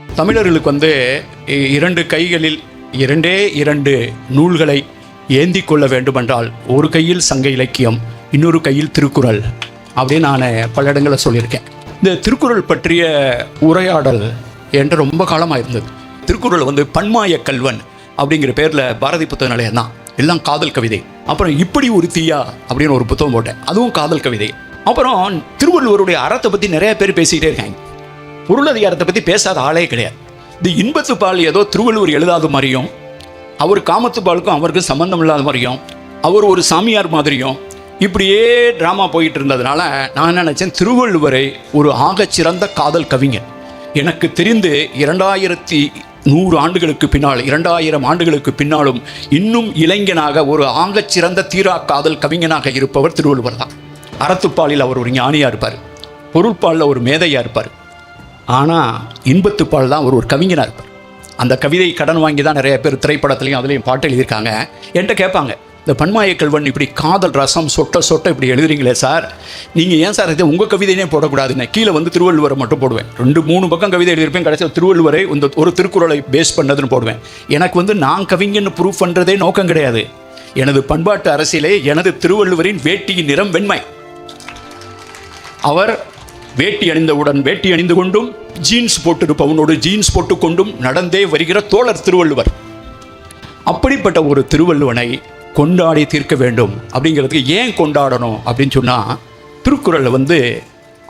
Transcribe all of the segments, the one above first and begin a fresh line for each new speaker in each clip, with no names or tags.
தமிழர்களுக்கு வந்து இரண்டு கைகளில் இரண்டு நூல்களை ஏந்தி கொள்ள வேண்டுமென்றால் ஒரு கையில் சங்க இலக்கியம், இன்னொரு கையில் திருக்குறள் அப்படின்னு நான் பல இடங்களில் சொல்லியிருக்கேன். இந்த திருக்குறள் பற்றிய உரையாடல் என்று ரொம்ப காலமாக இருந்தது. திருக்குறள் வந்து பன்மாய கல்வன் அப்படிங்கிற பேரில் பாரதி புத்தக நிலையம் தான், எல்லாம் காதல் கவிதை. அப்புறம் இப்படி ஒரு தீயா அப்படின்னு ஒரு புத்தகம் போட்டேன், அதுவும் காதல் கவிதை. அப்புறம் திருவள்ளுவருடைய அறத்தை பற்றி நிறைய பேர் பேசிக்கிட்டே இருக்காங்க. பொருளதிகாரத்தை பற்றி பேசாத ஆளே கிடையாது. இந்த இன்பத்துப்பால் ஏதோ திருவள்ளுவர் எழுதாத மாதிரியும், அவர் காமத்துப்பாலுக்கும் அவருக்கும் சம்பந்தம் இல்லாத மாதிரியும், அவர் ஒரு சாமியார் மாதிரியும் இப்படியே ட்ராமா போயிட்டு இருந்ததுனால நான் நினச்சேன், திருவள்ளுவரை ஒரு ஆகச்சிறந்த காதல் கவிஞர். எனக்கு தெரிந்து 2100 ஆண்டுகளுக்கு பின்னால், 2000 ஆண்டுகளுக்கு பின்னாலும் இன்னும் இளைஞனாக ஒரு ஆகச்சிறந்த தீரா காதல் கவிஞனாக இருப்பவர் திருவள்ளுவர் தான். அறத்துப்பாலில் அவர் ஒரு ஞானியாக இருப்பார், பொருட்பாலில் ஒரு மேதையாக இருப்பார். ஆனால் இன்பத்துப்பால் தான் அவர் ஒரு கவிஞனாக இருப்பார். அந்த கவிதை கடன் வாங்கி தான் நிறைய பேர் திரைப்படத்துலையும் அதுலேயும் பாட்டு எழுதியிருக்காங்க. என்கிட்ட கேட்பாங்க, இந்த பன்மாய கல்வன் இப்படி காதல் ரசம் சொட்ட சொட்ட இப்படி எழுதுறீங்களே சார், நீங்கள் ஏன் சார் இதை உங்கள் கவிதைனே போடக்கூடாதுன்னு கீழே வந்து திருவள்ளுவரை மட்டும் போடுவேன். 2-3 பக்கம் கவிதை எழுதியிருப்பேன், கடைசியில் திருவள்ளுவரை இந்த ஒரு திருக்குறளை பேஸ் பண்ணதுன்னு போடுவேன். எனக்கு வந்து நான் கவிஞன்னு ப்ரூஃப் பண்ணுறதே நோக்கம் கிடையாது. எனது பண்பாட்டு அரசியலே எனது திருவள்ளுவரின் வேட்டியின் நிறம் வெண்மை. அவர் வேட்டி அணிந்தவுடன் வேட்டி அணிந்து கொண்டும், ஜீன்ஸ் போட்டிருப்பவனோடு ஜீன்ஸ் போட்டுக்கொண்டும் நடந்தே வருகிற தோழர் திருவள்ளுவர். அப்படிப்பட்ட ஒரு திருவள்ளுவனை கொண்டாடி தீர்க்க வேண்டும். அப்படிங்கிறதுக்கு ஏன் கொண்டாடணும் அப்படின்னு சொன்னால், திருக்குறளை வந்து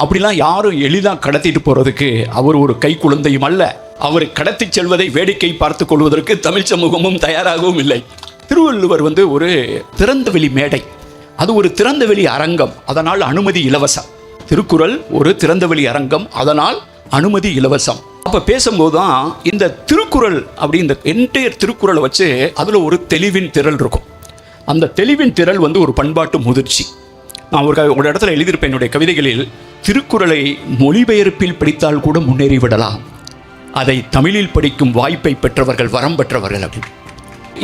அப்படிலாம் யாரும் எளிதாக கடத்திட்டு போகிறதுக்கு அவர் ஒரு கை குழந்தையும் அல்ல. அவர் கடத்தி செல்வதை வேடிக்கை பார்த்து கொள்வதற்கு தமிழ் சமூகமும் தயாராகவும் இல்லை. திருவள்ளுவர் வந்து ஒரு திறந்தவெளி மேடை, அது ஒரு திறந்தவெளி அரங்கம், அதனால் அனுமதி இலவசம். திருக்குறள் ஒரு திறந்தவெளி அரங்கம், அதனால் அனுமதி இலவசம். அப்போ பேசும்போது தான் இந்த திருக்குறள் அப்படி இந்த என்டையர் திருக்குறளை வச்சு அதில் ஒரு தெளிவின் திரள் இருக்கும். அந்த தெளிவின் திரள் வந்து ஒரு பண்பாட்டு முதிர்ச்சி. நான் ஒரு இடத்துல எழுதியிருப்பேன் என்னுடைய கவிதைகளில், திருக்குறளை மொழிபெயர்ப்பில் படித்தால் கூட முன்னேறி விடலாம், அதை தமிழில் படிக்கும் வாய்ப்பை பெற்றவர்கள் வரம் பெற்றவர்கள் அப்படின்னு.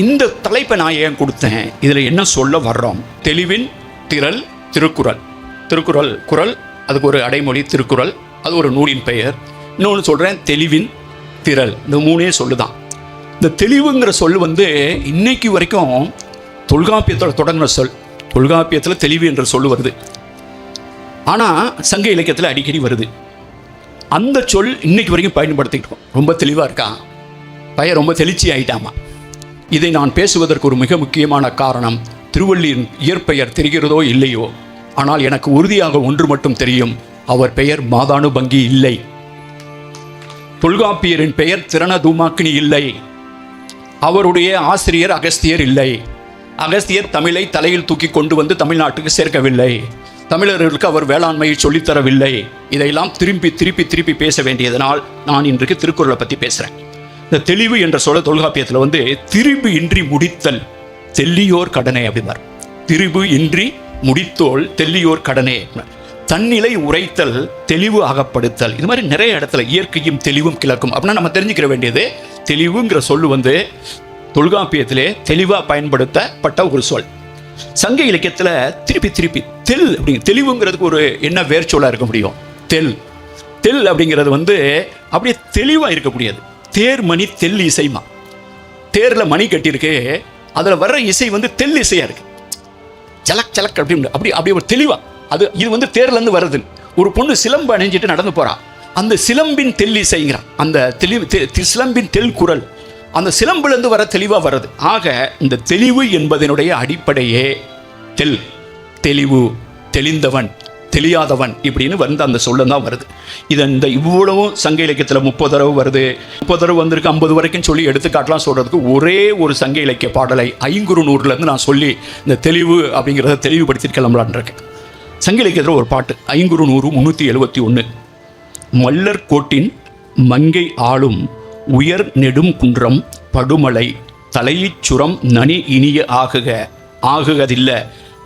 இந்த தலைப்பை நான் ஏன் கொடுத்தேன், இதில் என்ன சொல்ல வர்றோம்? தெளிவின் திரள் திருக்குறள். திருக்குறள் குறள், அதுக்கு ஒரு அடைமொழி திருக்குறள், அது ஒரு நூலின் பெயர். இன்னொன்று சொல்கிறேன், தெளிவின் திரள். இந்த 3 சொல்லுதான். இந்த தெளிவுங்கிற சொல் வந்து இன்னைக்கு வரைக்கும் தொல்காப்பியத்தில் தொடங்கின சொல். தொல்காப்பியத்தில் தெளிவு என்ற சொல் வருது, ஆனால் சங்க இலக்கியத்தில் அடிக்கடி வருது. அந்த சொல் இன்னைக்கு வரைக்கும் பயன்படுத்திட்டு இருக்கோம். ரொம்ப தெளிவாக இருக்கான் பையன், ரொம்ப தெளிச்சி ஆயிட்டாமா. இதை நான் பேசுவதற்கு ஒரு மிக முக்கியமான காரணம், திருவள்ளுவரின் இயற்பெயர் தெரிகிறதோ இல்லையோ, ஆனால் எனக்கு உறுதியாக ஒன்று மட்டும் தெரியும், அவர் பெயர் மாதானுபங்கி இல்லை. தொல்காப்பியரின் பெயர் திரணதூமாக்கினி இல்லை. அவருடைய ஆசிரியர் அகஸ்தியர் இல்லை. அகஸ்தியர் தமிழை தலையில் தூக்கி கொண்டு வந்து தமிழ்நாட்டுக்கு சேர்க்கவில்லை. தமிழர்களுக்கு அவர் வேளாண்மையை சொல்லித்தரவில்லை. இதையெல்லாம் திருப்பி திருப்பி திருப்பி பேச வேண்டியதனால் நான் இன்றைக்கு திருக்குறளை பற்றி பேசுகிறேன். இந்த தெளிவு என்ற சொல்ல தொல்காப்பியத்தில் வந்து திரிபு இன்றி முடித்தல் தெல்லியோர் கடனே அப்படின்னார். திரிபு இன்றி முடித்தோல் தெல்லியோர் கடனே. தன்னிலை உரைத்தல், தெளிவு அகப்படுத்தல். இது மாதிரி நிறைய இடத்துல இயற்கையும் தெளிவும் கிழக்கும் அப்படின்னா நம்ம தெரிஞ்சுக்கிற வேண்டியது, தெளிவுங்கிற சொல் வந்து தொல்காப்பியத்திலே தெளிவாக பயன்படுத்தப்பட்ட ஒரு சொல். சங்க இலக்கியத்தில் திருப்பி திருப்பி தெல் அப்படிங்க, தெளிவுங்கிறதுக்கு ஒரு என்ன வேர் சொல்லாக இருக்க முடியும்? தெல். தெல் அப்படிங்கிறது வந்து அப்படியே தெளிவாக இருக்க முடியாது. தேர் மணி தெல் இசைமா. தேரில் மணி கட்டியிருக்கு, அதில் வர்ற இசை வந்து தெல் இசையாக இருக்கு. ஜலக் ஜலக் அப்படின்னு அப்படி ஒரு தெளிவா. இது வந்து தேர்லேருந்து வருது. ஒரு பொண்ணு சிலம்பு அணிஞ்சிட்டு நடந்து போறா, அந்த சிலம்பின் தெல் இசைங்கிறான். அந்த சிலம்பின் தெல் குரல், அந்த சிலம்புலேருந்து வர தெளிவா வருது. ஆக இந்த தெளிவு என்பதனுடைய அடிப்படையே தெல். தெளிவு, தெளிந்தவன், தெளியாதவன் இப்படின்னு வந்து அந்த சொல்ல தான் வருது. இந்த இவ்வளவும் சங்க இலக்கியத்தில் 30 தடவை வருது. 30 தடவை வந்திருக்கு, 50 வரைக்கும் சொல்லி எடுத்துக்காட்டலாம் சொல்கிறதுக்கு ஒரே ஒரு சங்க இலக்கிய பாடலை ஐங்குறுநூறுலேருந்து நான் சொல்லி இந்த தெளிவு அப்படிங்கிறத தெளிவுபடுத்திட்டு கிளம்பலான் இருக்கேன். சங்க இலக்கியத்தில் ஒரு பாட்டு, ஐங்குறுநூறு 371. மல்லர் கோட்டின் மங்கை ஆளும் உயர் நெடும் குன்றம் படுமலை தலையிச் சுரம் நனி இனிய ஆகுக ஆகுகதில்ல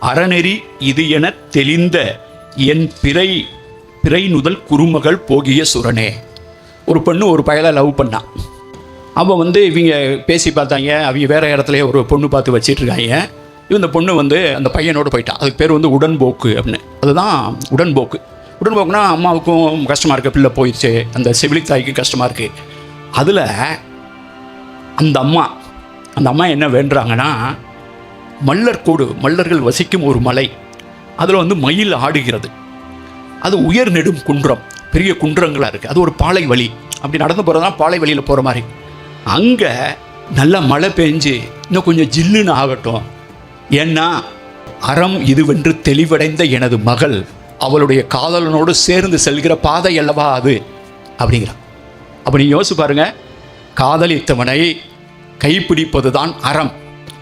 அறநெறி இது என தெளிந்த என் பிறை நுதல் குறுமகள் போகிய சுரனே. ஒரு பொண்ணு ஒரு பயலை லவ் பண்ணான். அவன் வந்து இவங்க பேசி பார்த்தாங்க, அவங்க வேறு இடத்துல ஒரு பொண்ணு பார்த்து வச்சிட்ருக்காங்க. இந்த பொண்ணு வந்து அந்த பையனோடு போயிட்டான். அதுக்கு பேர் வந்து உடன்போக்கு அப்படின்னு. அதுதான் உடன்போக்கு. உடன்போக்குனா அம்மாவுக்கும் கஷ்டமாக இருக்குது, பிள்ளை போயிடுச்சு, அந்த செவிலி தாய்க்கு கஷ்டமாக இருக்குது. அதில் அந்த அம்மா என்ன வேண்டுறாங்கன்னா, மல்லர்கள் வசிக்கும் ஒரு மலை, அதில் வந்து மயில் ஆடுகிறது. அது உயர் நெடும் குன்றம், பெரிய குன்றங்களாக இருக்குது. அது ஒரு பாலை வழி, அப்படி நடந்து போகிறதா பாலை வழியில் போகிற மாதிரி. அங்கே நல்லா மழை பெஞ்சு இன்னும் கொஞ்சம் ஜில்லுன்னு ஆகட்டும், ஏன்னா அறம் இதுவென்று தெளிவடைந்த எனது மகள் அவளுடைய காதலனோடு சேர்ந்து செல்கிற பாதை அல்லவா அது அப்படிங்கிறான். அப்போ நீ யோசிச்சு பாருங்க, காதலித்தவனை கைப்பிடிப்பது தான் அறம்.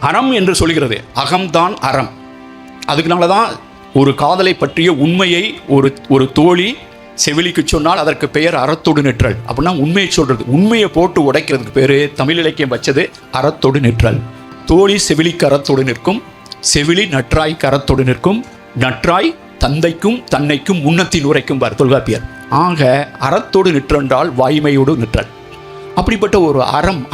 அறம் என்று சொல்கிறது அகம்தான் அறம். அதுக்குனால தான் ஒரு காதலை பற்றிய உண்மையை ஒரு தோழி செவிலிக்கு சொன்னால் அதற்கு பெயர் அறத்தோடு நிற்றல். அப்படின்னா உண்மையை சொல்கிறது, உண்மையை போட்டு உடைக்கிறதுக்கு பேர் தமிழ் இலக்கியம் வச்சது அறத்தோடு நிற்றல். தோழி செவிலிக்கு அறத்தோடு நிற்கும், செவிலி நற்றாய்க்கு அறத்தோடு நிற்கும், நற்றாய் தந்தைக்கும் தன்னைக்கும் முன்னத்தின் உரைக்கும் தொல்காப்பியர். ஆக அறத்தோடு நிற்றென்றால் வாய்மையோடு நிற்றல். அப்படிப்பட்ட ஒரு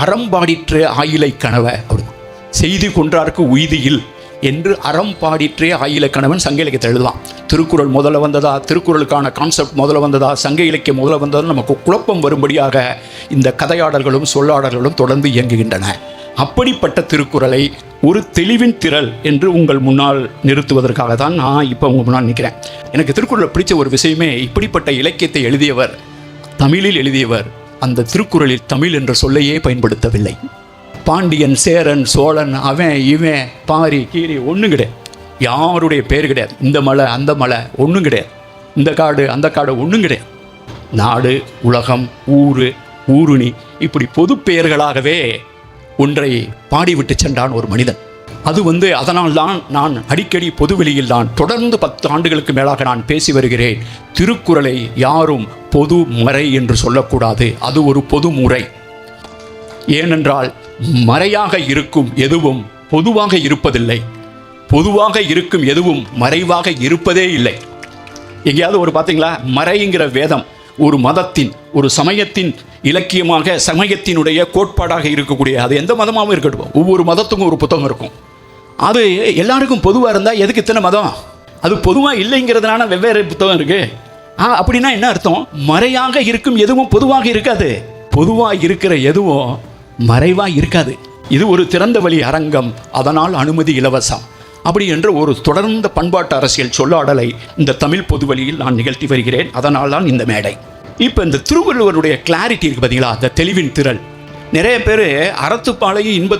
அறம்பாடிற்று ஆயிலை கனவை, அப்படிதான் செய்தி கொன்றார்க்கு உய்தியில் என்று அறம்பாடிற்றே ஆயிலை கணவன் சங்க இலக்கியத்தை எழுதுவான். திருக்குறள் முதல்ல வந்ததா, திருக்குறளுக்கான கான்செப்ட் முதல்ல வந்ததா, சங்க இலக்கியம் முதல்ல வந்ததா, நமக்கு குழப்பம் வரும்படியாக இந்த கதையாடல்களும் சொல்லாடல்களும் தொடர்ந்து இயங்குகின்றன. அப்படிப்பட்ட திருக்குறளை ஒரு தெளிவின் திரள் என்று உங்கள் முன்னால் நிறுத்துவதற்காக தான் நான் இப்போ உங்கள் முன்னால் நிற்கிறேன். எனக்கு திருக்குறளை பிடிச்ச ஒரு விஷயமே, இப்படிப்பட்ட இலக்கியத்தை எழுதியவர், தமிழில் எழுதியவர், அந்த திருக்குறளில் தமிழ் என்ற சொல்லையே பயன்படுத்தவில்லை. பாண்டியன், சேரன், சோழன், அவன் இவன், பாரி கீரி ஒன்றும் கிடையாது. யாருடைய பேர் கிடையாது. இந்த மலை அந்த மலை ஒன்றும் கிடையாது. இந்த காடு அந்த காடு ஒன்றும் கிடையாது. நாடு, உலகம், ஊரு, ஊருணி, இப்படி பொது பெயர்களாகவே ஒன்றை பாடிவிட்டு சென்றான் ஒரு மனிதன். அது அதனால்தான் நான் அடிக்கடி பொதுவெளியில் தான் தொடர்ந்து 10 ஆண்டுகளுக்கு மேலாக நான் பேசி வருகிறேன். திருக்குறளை யாரும் பொது முறை என்று சொல்லக்கூடாது, அது ஒரு பொது முறை. ஏனென்றால் மறையாக இருக்கும் எதுவும் பொதுவாக இருப்பதில்லை, பொதுவாக இருக்கும் எதுவும் மறைவாக இருப்பதே இல்லை. எங்கேயாவது ஒரு பார்த்தீங்களா, மறைங்கிற வேதம் ஒரு மதத்தின், ஒரு சமயத்தின் இலக்கியமாக, சமயத்தினுடைய கோட்பாடாக இருக்கக்கூடிய, அது எந்த மதமாகவும் இருக்கட்டும், ஒவ்வொரு மதத்துக்கும் ஒரு புத்தகம் இருக்கும். அது எல்லாருக்கும் பொதுவாக இருந்தால் எதுக்கு இத்தனை மதம்? அது பொதுவாக இல்லைங்கிறதுனால வெவ்வேறு புத்தகம் இருக்குது. அப்படின்னா என்ன அர்த்தம்? மறையாக இருக்கும் எதுவும் பொதுவாக இருக்காது, பொதுவாக இருக்கிற எதுவும் மறைவாக இருக்காது. இது ஒரு திறந்த வழி அரங்கம், அதனால் அனுமதி இலவசம். அப்படி என்ற ஒரு தொடர்ந்த பண்பாட்டு அரசியல் சொல்லாடலை இந்த தமிழ் பொதுவெளியில் நான் நிகழ்த்தி வருகிறேன். அதனால் தான் இந்த மேடை. இப்போ இந்த திருவள்ளுவருடைய கிளாரிட்டி இருக்குது பார்த்தீங்களா, அந்த தெளிவின் திரள். நிறைய பேர் அறத்துப்பாலையும்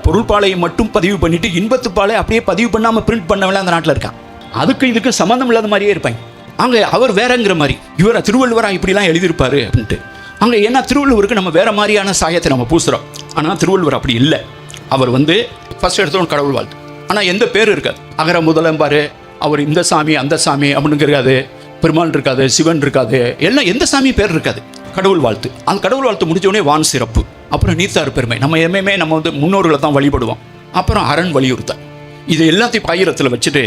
பொருள்பாலையும் மட்டும் பதிவு பண்ணிவிட்டு இன்பத்துப்பாலை அப்படியே பதிவு பண்ணாமல் பிரிண்ட் பண்ணவெல்லாம் அந்த நாட்டில் இருக்கான். அதுக்கு இதுக்கு சம்மந்தம் இல்லாத மாதிரியே இருப்பாங்க. அங்கே அவர் வேறங்கிற மாதிரி, இவர் திருவள்ளுவராக இப்படிலாம் எழுதியிருப்பார் அப்படின்ட்டு. அங்கே ஏன்னா திருவள்ளுவருக்கு நம்ம வேறு மாதிரியான சாயத்தை நம்ம பூசுகிறோம். ஆனால் திருவள்ளுவர் அப்படி இல்லை. அவர் ஃபஸ்ட் எடுத்தோன்னு கடவுள் வாழ்த்து, ஆனால் எந்த பேர் இருக்காது. அகர முதலம்பார், அவர் இந்த சாமி அந்த சாமி அப்படின்னு இருக்காது, பெருமாள் இருக்காது, சிவன் இருக்காது, எல்லாம் எந்த சாமி பேர் இருக்காது. கடவுள் வாழ்த்து. அந்த கடவுள் வாழ்த்து முடிஞ்சோடனே வான் சிறப்பு, அப்புறம் நீத்தார் பெருமை, நம்ம எப்பயுமே நம்ம முன்னோர்களை தான் வழிபடுவோம், அப்புறம் அரண் வலியுறுத்தல். இது எல்லாத்தையும் பாயிரத்தில் வச்சுட்டு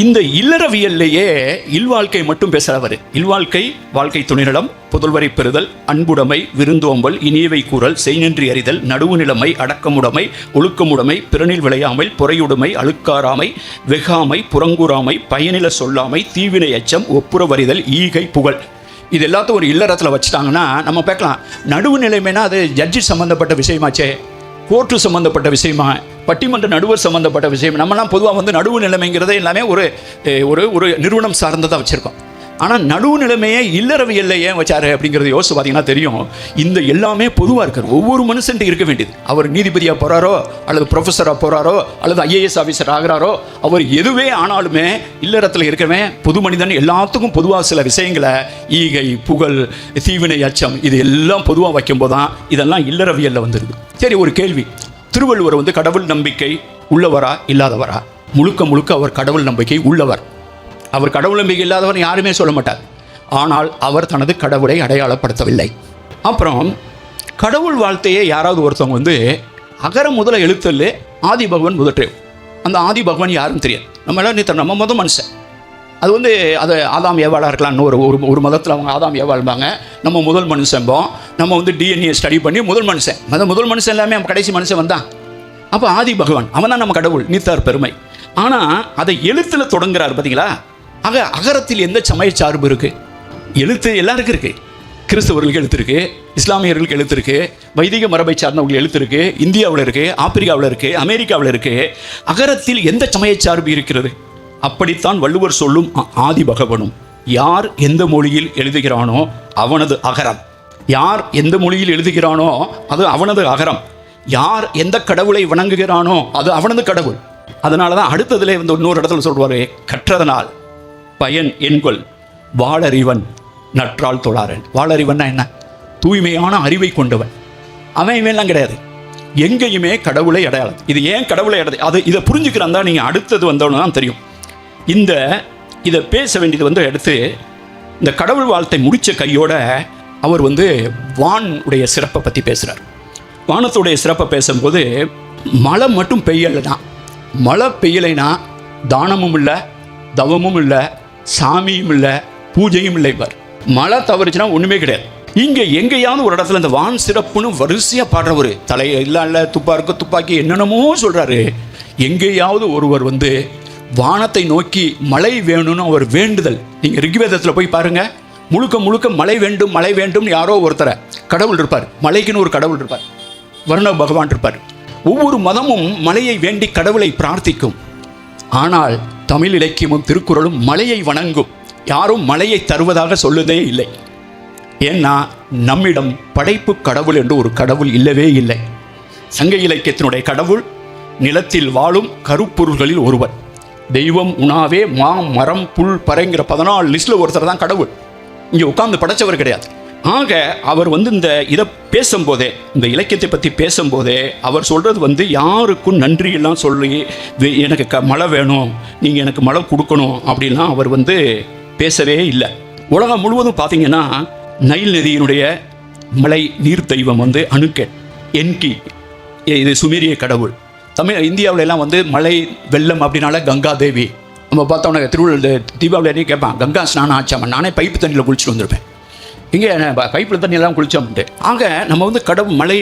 இந்த இல்லறவியல்லையே இல்வாழ்க்கை மட்டும் பேசுகிறவர். இல்வாழ்க்கை, வாழ்க்கை துணைநலம், புதல்வரை பெறுதல், அன்புடைமை, விருந்தோம்பல், இனியவை கூறல், செய்நின்றி அறிதல், நடுவு நிலைமை, அடக்கமுடைமை, ஒழுக்கமுடைமை, பிறனில் விளையாமை, பொறையுடைமை, அழுக்காராமை, வெகாமை, புறங்கூறாமை, பயனில சொல்லாமை, தீவினை அச்சம், ஒப்புரவறிதல், ஈகை, புகழ். இது எல்லாத்தையும் ஒரு இல்லறத்தில் வச்சுட்டாங்கன்னா நம்ம பார்க்கலாம். நடுவு நிலைமைனா அது ஜட்ஜி சம்மந்தப்பட்ட விஷயமாச்சே, கோர்ட்டு சம்மந்தப்பட்ட விஷயமா, பட்டிமன்ற நடுவர் சம்மந்தப்பட்ட விஷயம். நம்மலாம் பொதுவாக நடுவு நிலைமைங்கிறதே எல்லாமே ஒரு நிறுவனம் சார்ந்ததாக வச்சுருக்கோம். ஆனால் நடுவு நிலைமையை இல்லறவியல்ல ஏன் வச்சாரு அப்படிங்கிறது யோசிச்சு பார்த்தீங்கன்னா தெரியும். இந்த எல்லாமே பொதுவாக இருக்கார், ஒவ்வொரு மனுஷன்ட்டு இருக்க வேண்டியது. அவர் நீதிபதியாக போகிறாரோ, அல்லது ப்ரொஃபஸராக போகிறாரோ, அல்லது IAS ஆஃபீஸர் ஆகிறாரோ, அவர் எதுவே ஆனாலுமே இல்லறத்தில் இருக்கவே பொது மனிதன் எல்லாத்துக்கும் பொதுவாக சில விஷயங்களை, ஈகை, புகழ், தீவினை, அச்சம், இது எல்லாம் பொதுவாக வைக்கும்போது தான் இதெல்லாம் இல்லறவியலில் வந்துருக்கு. சரி, ஒரு கேள்வி. திருவள்ளுவர் கடவுள் நம்பிக்கை உள்ளவரா இல்லாதவரா? முழுக்க அவர் கடவுள் நம்பிக்கை உள்ளவர். அவர் கடவுள் நம்பிக்கை இல்லாதவர் யாருமே சொல்ல மாட்டார். ஆனால் அவர் தனது கடவுளை அடையாளப்படுத்தவில்லை. அப்புறம் கடவுள் வாழ்த்தையே யாராவது ஒருத்தவங்க அகர முதல எழுத்தல் ஆதி பகவான் முதற்றே. அந்த ஆதி பகவான் யாருன்னு தெரியாது. நம்ம எல்லாம் நம்ம முதல் மனுஷன். அது அது ஆதாம் ஏவாளாக இருக்கலாம்னு ஒரு மதத்தில் அவங்க ஆதாம் ஏவாள்பாங்க. நம்ம முதல் மனுஷன்போம். நம்ம DNA ஸ்டடி பண்ணி முதல் மனுஷன் எல்லாமே நம்ம கடைசி மனுஷன் வந்தான். அப்போ ஆதி பகவான் அவன் தான் நம்ம கடவுள், நீத்தார் பெருமை. ஆனால் அதை எழுத்தில் தொடங்குறாரு பார்த்தீங்களா? அகரத்தில் எந்த சமய சார்பு இருக்குது? எழுத்து எல்லாருக்கும் இருக்குது. கிறிஸ்தவர்களுக்கு எழுத்துருக்கு, இஸ்லாமியர்களுக்கு எழுத்துருக்கு, வைதிக மரபை சார்ந்தவங்களுக்கு எழுத்துருக்கு, இந்தியாவில் இருக்குது, ஆப்பிரிக்காவில் இருக்குது, அமெரிக்காவில் இருக்குது. அகரத்தில் எந்த சமயச்சார்பு இருக்கிறது? அப்படித்தான் வள்ளுவர் சொல்லும் ஆதி பகவனும். யார் எந்த மொழியில் எழுதுகிறானோ அவனது அகரம். யார் எந்த மொழியில் எழுதுகிறானோ அது அவனது அகரம். யார் எந்த கடவுளை வணங்குகிறானோ அது அவனது கடவுள். அதனால தான் அடுத்ததுல வந்து இன்னொரு இடத்துல சொல்வாரு, கற்றதனால் பயன் என்கொள் வாளறிவன் நற்றால் தொழாரன். வாளறிவன்னா என்ன? தூய்மையான அறிவை கொண்டவன். அவன் இவன்லாம் கிடையாது, எங்கேயுமே கடவுளை அடையாளம். இது ஏன் கடவுளை அது இதை புரிஞ்சுக்கிறான் தான் நீங்கள் அடுத்தது வந்தவனு தான் தெரியும். இதை பேச வேண்டியது வந்து எடுத்து இந்த கடவுள் வாழ்த்தை முடித்த கையோட அவர் வந்து வான் உடைய சிறப்பை பற்றி பேசுகிறார். வானத்துடைய சிறப்பை பேசும்போது மழை மட்டும் பெய்யலைனா, மழை பெய்யலைனா தானமும் இல்லை, தவமும் இல்லை, சாமியும் இல்லை, பூஜையும் இல்லை. பார், மழை தவறுச்சுன்னா ஒன்றுமே கிடையாது. இங்கே எங்கேயாவது ஒரு இடத்துல இந்த வான் சிறப்புன்னு வரிசையாக பாடுறவர், தலையை இல்லை துப்பாருக்கு துப்பாக்கி என்னென்னமோ சொல்கிறாரு. எங்கேயாவது ஒருவர் வந்து வானத்தை நோக்கி மழை வேணும்னு அவர் வேண்டுதல், நீங்கள் ரிக்வேதத்தில் போய் பாருங்கள், முழுக்க முழுக்க மழை வேண்டும் மழை வேண்டும். யாரோ ஒருத்தரை கடவுள் இருப்பார், மலைக்குன்னு ஒரு கடவுள் இருப்பார், வருண பகவான் இருப்பார். ஒவ்வொரு மதமும் மலையை வேண்டி கடவுளை பிரார்த்திக்கும். ஆனால் தமிழ் இலக்கியமும் திருக்குறளும் மலையை வணங்கும். யாரும் மலையை தருவதாக சொல்லுதே இல்லை. ஏன்னா நம்மிடம் படைப்பு கடவுள் என்று ஒரு கடவுள் இல்லவே இல்லை. சங்க இலக்கியத்தினுடைய கடவுள் நிலத்தில் வாழும் கருப்பொருள்களில் ஒருவர். தெய்வம், உணாவே, மா, மரம், புல், பறைங்கிற 14 லிஸ்ட்டில் ஒருத்தர் தான் கடவுள். இங்கே உட்கார்ந்து படைச்சவர் கிடையாது. ஆக அவர் வந்து இதை பேசும்போதே, இந்த இலக்கியத்தை பற்றி பேசும்போதே அவர் சொல்கிறது வந்து யாருக்கும் நன்றியெல்லாம் சொல்லி எனக்கு மழை வேணும், நீங்கள் எனக்கு மழை கொடுக்கணும் அப்படின்லாம் அவர் வந்து பேசவே இல்லை. உலகம் முழுவதும் பார்த்தீங்கன்னா நைல் நதியினுடைய மலை நீர் தெய்வம் வந்து அணுக்கெட், என்கி, இது சுமேரிய கடவுள். இந்தியாவில எல்லாம் வந்து மழை வெள்ளம் அப்படின்னால கங்கா தேவி. நம்ம பார்த்தோம்னா திருவள்ளுவர் தீபாவளி கேட்பான், கங்கா ஸ்நானம் ஆச்சாம, நானே பைப்பு தண்ணியில் குளிச்சுட்டு வந்திருப்பேன், இங்கே பைப்பில் தண்ணியெல்லாம் குளிச்சோம்ட்டு. ஆக நம்ம வந்து கடவுள் மழை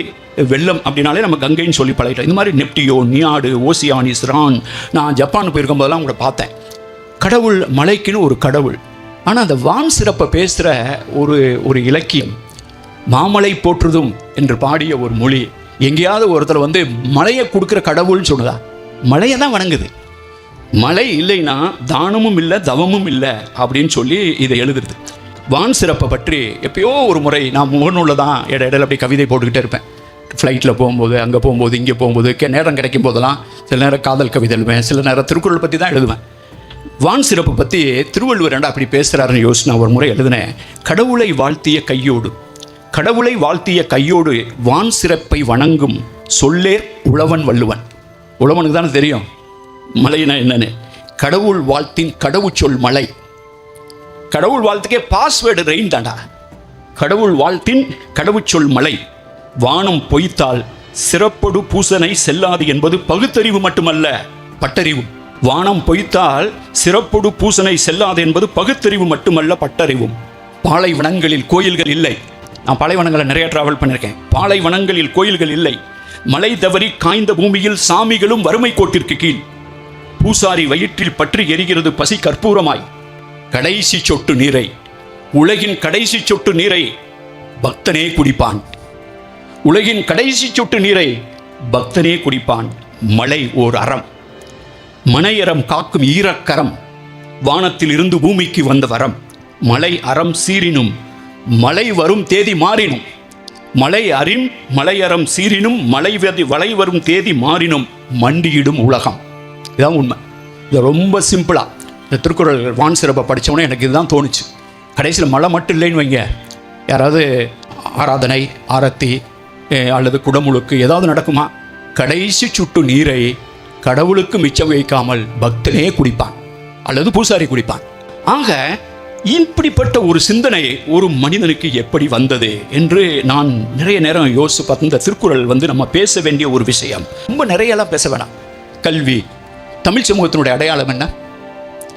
வெள்ளம் அப்படின்னாலே நம்ம கங்கைன்னு சொல்லி பழகிட்டோம். இந்த மாதிரி நெப்டியோ, நியாடு, ஓசியானிஸ், ரான், நான் ஜப்பான் போயிருக்கும் போதெல்லாம் கூட பார்த்தேன். கடவுள் மலைக்குன்னு ஒரு கடவுள். ஆனால் அந்த வான் சிறப்பை பேசுகிற ஒரு இலக்கியம், மாமலை போற்றுதும் என்று பாடிய ஒரு மொழி. எங்கேயாவது ஒருத்தர் வந்து மழையை கொடுக்குற கடவுள்னு சொன்னதா? மழையை தான் வணங்குது. மழை இல்லைன்னா தானமும் இல்லை, தவமும் இல்லை அப்படின்னு சொல்லி இதை எழுதுறது. வான் சிறப்பை பற்றி எப்பயோ ஒரு முறை நான் முகநூலில் தான் இடையில அப்படி கவிதை போட்டுக்கிட்டே இருப்பேன். ஃப்ளைட்டில் போகும்போது, அங்கே போகும்போது, இங்கே போகும்போது, நேரம் கிடைக்கும் போதெல்லாம் சில நேரம் காதல் கவிதை எழுதுவேன், சில நேரம் திருக்குறள் பற்றி தான் எழுதுவேன். வான் சிறப்பு பற்றி திருவள்ளுவர் அப்படி பேசுகிறாருன்னு யோசிச்சு நான் ஒரு முறை எழுதினேன். கடவுளை வாழ்த்திய கையோடு, கடவுளை வாழ்த்திய கையோடு வான் சிறப்பை வணங்கும் சொல்லேர் உழவன் வள்ளுவன். உழவனுக்கு தானே தெரியும் மழைனா என்னன்னு. கடவுள் வாழ்த்தின் கடவுச்சொல் மழை. கடவுள் வாழ்த்துக்கே பாஸ்வேர்டு ரெயின் தாண்டா. கடவுள் வாழ்த்தின் கடவுச்சொல் மழை. வானம் பொய்த்தால் சிறப்பொடு பூசனை செல்லாது என்பது பகுத்தறிவு மட்டுமல்ல, பட்டறிவு. வானம் பொய்த்தால் சிறப்பொடு பூசனை செல்லாது என்பது பகுத்தறிவு மட்டுமல்ல, பட்டறிவும். பாலைவனங்களில் கோயில்கள் இல்லை. நான் பாலைவனங்களை நிறைய டிராவல் பண்ணியிருக்கேன். பாலைவனங்களில் கோயில்கள் இல்லை. மலை தவறி காய்ந்த பூமியில் சாமிகளும் வறுமை கோட்டிற்கு கீழ். பூசாரி வயிற்றில் பற்றி எரிகிறது பசி கற்பூரமாய். கடைசி சொட்டு நீரை, உலகின் கடைசி சொட்டு நீரை பக்தனே குடிப்பான். உலகின் கடைசி சொட்டு நீரை பக்தனே குடிப்பான். மழை ஓர் அறம், மனையறம் காக்கும் ஈரக்கரம். வானத்தில் இருந்து பூமிக்கு வந்த வரம். மழை அறம் சீரினும் மழை வரும் தேதி மாறினும். மலையறம் சீரினும் மழை வரும் தேதி மாறினும் மண்டியிடும் உலகம். இதுதான் உண்மை. இது ரொம்ப சிம்பிளா இந்த திருக்குறள் வான் சிறப்பை படித்தவொடனே எனக்கு இதுதான் தோணுச்சு. கடைசியில் மழை மட்டும் இல்லைன்னு வைங்க, யாராவது ஆராதனை, ஆரத்தி அல்லது குடமுழுக்கு ஏதாவது நடக்குமா? கடைசி சுட்டு நீரை கடவுளுக்கு மிச்சம் வைக்காமல் பக்தனே குடிப்பான் அல்லது பூசாரி குடிப்பான். ஆக இப்படிப்பட்ட ஒரு சிந்தனை ஒரு மனிதனுக்கு எப்படி வந்தது என்று நான் நிறைய நேரம் யோசித்து பார்த்து, இந்த திருக்குறள் வந்து நம்ம பேச வேண்டிய ஒரு விஷயம். ரொம்ப நிறையெல்லாம் பேச வேணாம். கல்வி, தமிழ் சமூகத்தினுடைய அடையாளம் என்ன?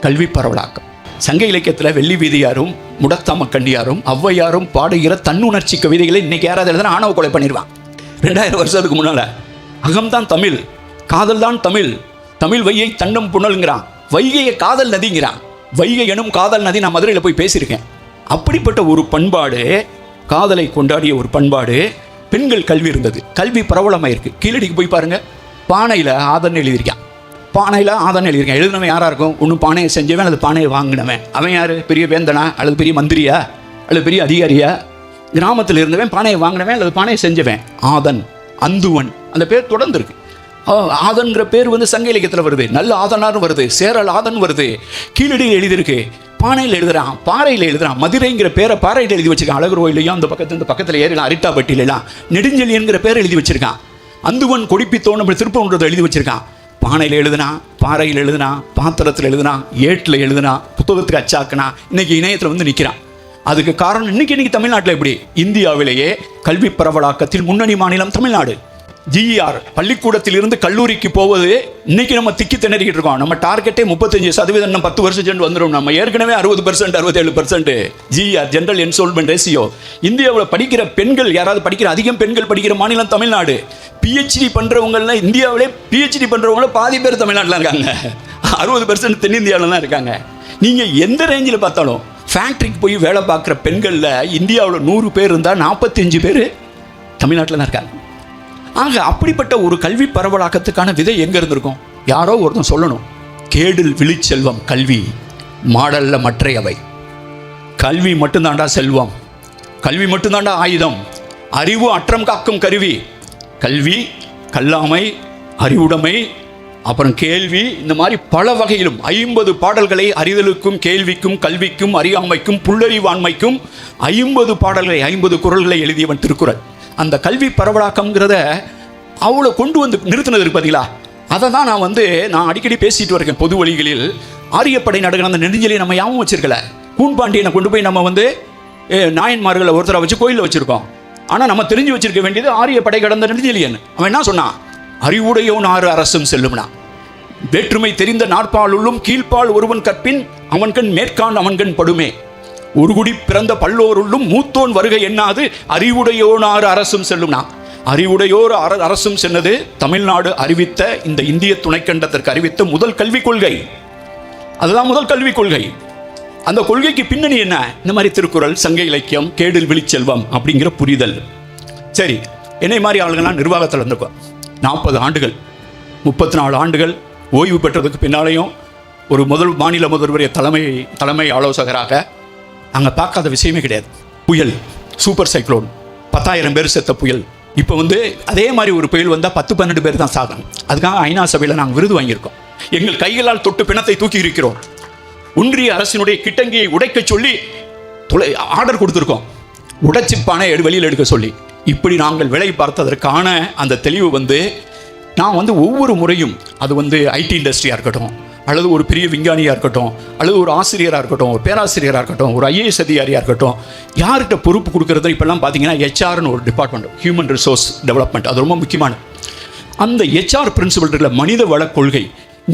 கல்வி பரவலாக்கம். சங்க இலக்கியத்தில் வெள்ளி வீதியாரும் முடத்தாம கண்ணியாரும் ஔவையாரும் பாடுகிற தன்னுணர்ச்சி கவிதைகளை இன்னைக்கு யாராவது எழுதுனா ஆணவ கொலை பண்ணிடுவான். 2000 வருஷத்துக்கு முன்னால் அகம்தான் தமிழ், காதல் தான் தமிழ், தமிழ் வையை தன்னம் புனல்ங்கிறான், வைகையை காதல் நதிங்கிறான். வைகை எனும் காதல் நதி நான் மதுரையில் போய் பேசியிருக்கேன். அப்படிப்பட்ட ஒரு பண்பாடு காதலை கொண்டாடிய ஒரு பண்பாடு. பெண்கள் கல்வி இருந்தது, கல்வி பிரபலமாக இருக்குது. கீழடிக்கு போய் பாருங்கள், பானையில் ஆதன் எழுதியிருக்கான். பானையில் ஆதன் எழுதியிருக்கான். எழுதினவன் யாராக இருக்கும்? ஒன்றும் பானையை செஞ்சவன் அல்லது பானையை வாங்கினவன். அவன் யார்? பெரிய வேந்தனா அல்லது பெரிய மந்திரியா அல்லது பெரிய அதிகாரியா? கிராமத்தில் இருந்தவன் பானையை வாங்கினவன் அல்லது பானையை செஞ்சவன். ஆதன், அந்துவன், அந்த பேர் தொடர்ந்து இருக்கு. ஆதன்கிற பேர் வந்து சங்க இலக்கியத்தில் வருது, நல்ல ஆதனாரும் வருது, சேரல் ஆதன் வருது. கீழடியில் எழுதியிருக்கு, பானையில் எழுதுறான், பாறையில் எழுதுறான். மதுரைங்கிற பேரை பாறையில் எழுதி வச்சிருக்கான். அழகர் கோயிலையும் அந்த பக்கத்தில் ஏறிலாம், அரிட்டாப்பட்டியிலாம் நெடுஞ்செலியன்கிற பேரை எழுதி வச்சிருக்கான். அந்துவன் கொடிப்பித்தோன்னு அப்படி திருப்பன்றதை எழுதி வச்சிருக்கான். பானையில் எழுதுனா, பாறையில் எழுதுனா, பாத்திரத்தில் எழுதுனா, ஏட்டில் எழுதுனா, புத்தகத்துக்கு அச்சாக்குனா, இன்னைக்கு இணையத்தில் வந்து நிற்கிறான். அதுக்கு காரணம் இன்னைக்கு தமிழ்நாட்டில் எப்படி? இந்தியாவிலேயே கல்வி பரவலாக்கத்தில் முன்னணி மாநிலம் தமிழ்நாடு. ஜிஆர் பள்ளிக்கூடத்தில் இருந்து கல்லூரிக்கு போவது இன்னைக்கு நம்ம திக்கி திணறிக்கிட்டு இருக்கோம். நம்ம டார்கெட்டே 35%, நம்ம 10 வருஷம் சென்று வந்துடும். நம்ம ஏற்கனவே 60%, 67% ஜிஆர், ஜென்ரல் என்ரோல்மெண்ட் ரேஷியோ. இந்தியாவில் படிக்கிற பெண்கள், யாராவது படிக்கிற அதிகம் பெண்கள் படிக்கிற மாநிலம் தமிழ்நாடு. பிஹெச்டி பண்ணுறவங்கலாம் இந்தியாவிலே பிஹெச்டி பண்ணுறவங்கள பாதி பேர் தமிழ்நாட்டில் இருக்காங்க. 60% தென்னிந்தியாவில் தான் இருக்காங்க. நீங்கள் எந்த ரேஞ்சில் பார்த்தாலும் ஃபேக்ட்ரிக்கு போய் வேலை பார்க்குற பெண்களில் இந்தியாவில் 100 பேர் இருந்தால் 45 பேர் தமிழ்நாட்டில் தான் இருக்காங்க. ஆக அப்படிப்பட்ட ஒரு கல்வி பரவலாக்கத்துக்கான விதை எங்கே இருந்திருக்கும்? யாரோ ஒருத்தன் சொல்லணும். கேடில் விழிச்செல்வம் கல்வி, மாடல்ல மற்றையவை. கல்வி மட்டும்தாண்டா செல்வம், கல்வி மட்டும்தாண்டா ஆயுதம், அறிவு அற்றம் காக்கும் கருவி. கல்வி, கல்லாமை, அறிவுடைமை, அப்புறம் கேள்வி, இந்த மாதிரி பல வகையிலும் 50 பாடல்களை அறிதலுக்கும் கேள்விக்கும் கல்விக்கும் அறியாமைக்கும் புல்லறிவாண்மைக்கும் 50 பாடல்களை 50 குறள்களை எழுதியவன் திருக்குறள். அந்த கல்வி பரவலாக்கம்ங்கிறத அவ்வளோ கொண்டு வந்து நிறுத்தினது இருக்கு பார்த்தீங்களா? அதை தான் நான் அடிக்கடி பேசிட்டு இருக்கேன் பொது வழிகளில். ஆரியப்படை நடக்கிற அந்த நெடுஞ்செலியை நம்ம யாவும் வச்சிருக்கல. கூன்பாண்டியனை கொண்டு போய் நம்ம நாயன்மார்களை ஒருத்தரை வச்சு கோயிலில் வச்சுருக்கோம். ஆனால் நம்ம தெரிஞ்சு வச்சிருக்க வேண்டியது ஆரியப்படை கடந்த நெடுஞ்செலியன். அவன் என்ன சொன்னான்? அறிவுடையோன் 6 அரசும் செல்லும்னா. வேற்றுமை தெரிந்த நாற்பால் உள்ளும் கீழ்ப்பால் ஒருவன் கற்பின் அவன் கண் மேற்கான் அவன் கண் படுமே. ஒரு குடி பிறந்த பல்லோருள்ளும் மூத்தோன் வருகை எண்ணாது அறிவுடையோனாறு அரசும் செல்லும்னா. அறிவுடையோர் அரசும் சென்னது தமிழ்நாடு அறிவித்த, இந்த இந்திய துணைக்கண்டத்திற்கு அறிவித்த முதல் கல்விக் கொள்கை. அதுதான் முதல் கல்விக் கொள்கை. அந்த கொள்கைக்கு பின்னணி என்ன? இந்த மாதிரி திருக்குறள், சங்க இலக்கியம், கேடில் விழிச்செல்வம் அப்படிங்கிற புரிதல். சரி, என்னை மாதிரி ஆளுங்கள்லாம் நிர்வாகத்தில் இருந்திருக்கோம். 40 ஆண்டுகள், 34 ஆண்டுகள் ஓய்வு பெற்றதுக்கு பின்னாலேயும் ஒரு மாநில முதல்வரைய தலைமை ஆலோசகராக அங்கே பார்க்காத விஷயமே கிடையாது. புயல், சூப்பர் சைக்ளோன், 10,000 பேர் செத்த புயல். இப்போ அதே மாதிரி ஒரு புயல் வந்தால் 10-12 பேர் தான் சாகணும். அதுக்காக ஐநா சபையில் நாங்கள் விருது வாங்கியிருக்கோம். எங்கள் கைகளால் தொட்டு பிணத்தை தூக்கி இருக்கிறோம். ஒன்றிய அரசினுடைய கிட்டங்கியை உடைக்க சொல்லி ஆர்டர் கொடுத்துருக்கோம். உடைச்சிப்பானை வெளியில் எடுக்க சொல்லி. இப்படி நாங்கள் விலை பார்த்ததற்கான அந்த தெளிவு நான் ஒவ்வொரு முறையும் அது ஐடி இண்டஸ்ட்ரியாக இருக்கட்டும், அல்லது ஒரு பெரிய விஞ்ஞானியாக இருக்கட்டும், அல்லது ஒரு ஆசிரியராக இருக்கட்டும், ஒரு பேராசிரியராக இருக்கட்டும், ஒரு ஐஏஎஸ் அதிகாரியாக இருக்கட்டும், யார்கிட்ட பொறுப்பு கொடுக்குறது இப்போல்லாம் பார்த்தீங்கன்னா ஹெச்ஆர்னு ஒரு டிபார்ட்மெண்ட், ஹியூமன் ரிசோர்ஸ் டெவலப்மெண்ட், அது ரொம்ப முக்கியமான. அந்த ஹெச்ஆர் பிரின்சிபல் இருக்கிற மனித வள கொள்கை,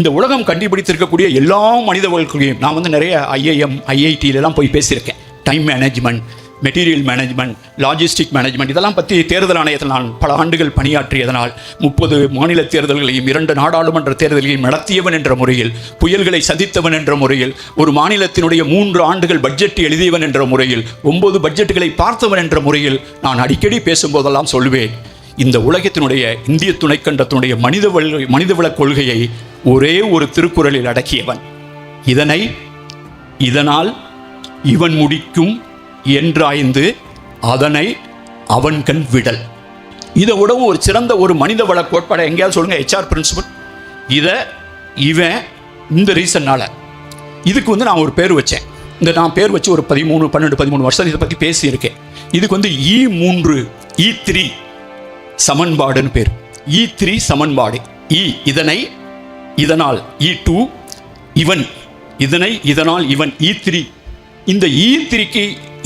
இந்த உலகம் கண்டுபிடித்திருக்கக்கூடிய எல்லா மனித வள கொள்கையும் நான் நிறைய ஐஐஎம் ஐஐடியிலலாம் போய் பேசியிருக்கேன். Time management, material management, logistic management, இதெல்லாம் பற்றி தேர்தல் ஆணையத்தில் நான் பல ஆண்டுகள் பணியாற்றியதனால் 30 மாநில தேர்தல்களையும் 2 நாடாளுமன்ற தேர்தல்களையும் நடத்தியவன் என்ற முறையில், புயல்களை சந்தித்தவன் என்ற முறையில், ஒரு மாநிலத்தினுடைய 3 ஆண்டுகள் பட்ஜெட் எழுதியவன் என்ற முறையில், 9 பட்ஜெட்டுகளை பார்த்தவன் என்ற முறையில் நான் அடிக்கடி பேசும்போதெல்லாம் சொல்லுவேன், இந்த உலகத்தினுடைய இந்திய துணைக்கண்டத்தினுடைய மனிதவள கொள்கையை ஒரே ஒரு திருக்குறளில் அடக்கியவன். இதனால் இவன் முடிக்கும் என்றாய்ந்து அதனை அவன் கண் விடல். இதை விடவும் ஒரு சிறந்த ஒரு மனித வள கோட்பாடை எங்கேயாவது சொல்லுங்க. HR principle. இவன் இந்த ரீசன்னால இதுக்கு நான் ஒரு பேர் வச்சேன். நான் பேர் வச்சு ஒரு 12-13 வருஷம் இதை பற்றி பேசியிருக்கேன். இதுக்கு E3 E3 சமன்பாடுன்னு பேர். E3 சமன்பாடு. இதனால் E2 இவன், இதனால் இவன் E3. இந்த E3க்கு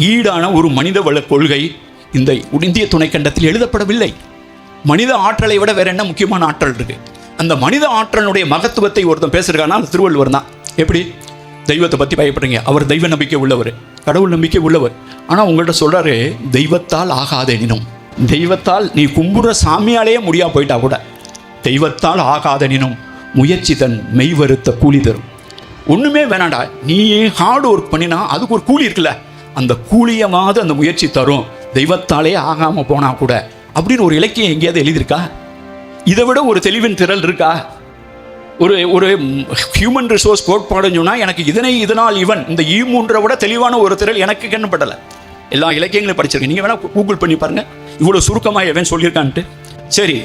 ஈடான ஒரு மனித வள கொள்கை இந்த இந்திய துணைக்கண்டத்தில் எழுதப்படவில்லை. மனித ஆற்றலை விட வேற என்ன முக்கியமான ஆற்றல் இருக்கு? அந்த மனித ஆற்றலுடைய மகத்துவத்தை ஒருத்தன் பேசுறான்னா அது திருவள்ளுவர் தான். எப்படி? தெய்வத்தை பற்றி பயப்படுறீங்க, அவர் தெய்வ நம்பிக்கை உள்ளவர், கடவுள் நம்பிக்கை உள்ளவர். ஆனால் உங்கள்கிட்ட சொல்றாரு, தெய்வத்தால் ஆகாதெனினும், தெய்வத்தால் நீ கும்புற சாமியாலேயே முடியா போயிட்டா கூட தெய்வத்தால் ஆகாதெனினும் முயற்சி தன் மெய் வருத்த கூலி தரும். ஒன்றுமே வேணாண்டா, நீ ஹார்ட் ஒர்க் பண்ணினா அதுக்கு ஒரு கூலி இருக்குல்ல, அந்த கூலியமாவது அந்த முயற்சி தரும். தெய்வத்தாலே ஆகாமல் போனால் கூட அப்படின்னு ஒரு இலக்கியம் எங்கேயாவது எழுதியிருக்கா? இதை விட ஒரு தெளிவின் திரள் இருக்கா? ஒரு ஒரு ஹியூமன் ரிசோர்ஸ் கோட்பாடுன்னு சொன்னால் எனக்கு இதனால் இவன் இந்த ஈமூன்றை விட தெளிவான ஒரு திரள் எனக்கு கண்ணப்படலை. எல்லா இலக்கியங்களையும் படிச்சிருக்கேன். நீங்கள் வேணால் கூகுள் பண்ணி பாருங்கள் இவ்வளோ சுருக்கமாக எவன் சொல்லியிருக்கான்ட்டு. சரி,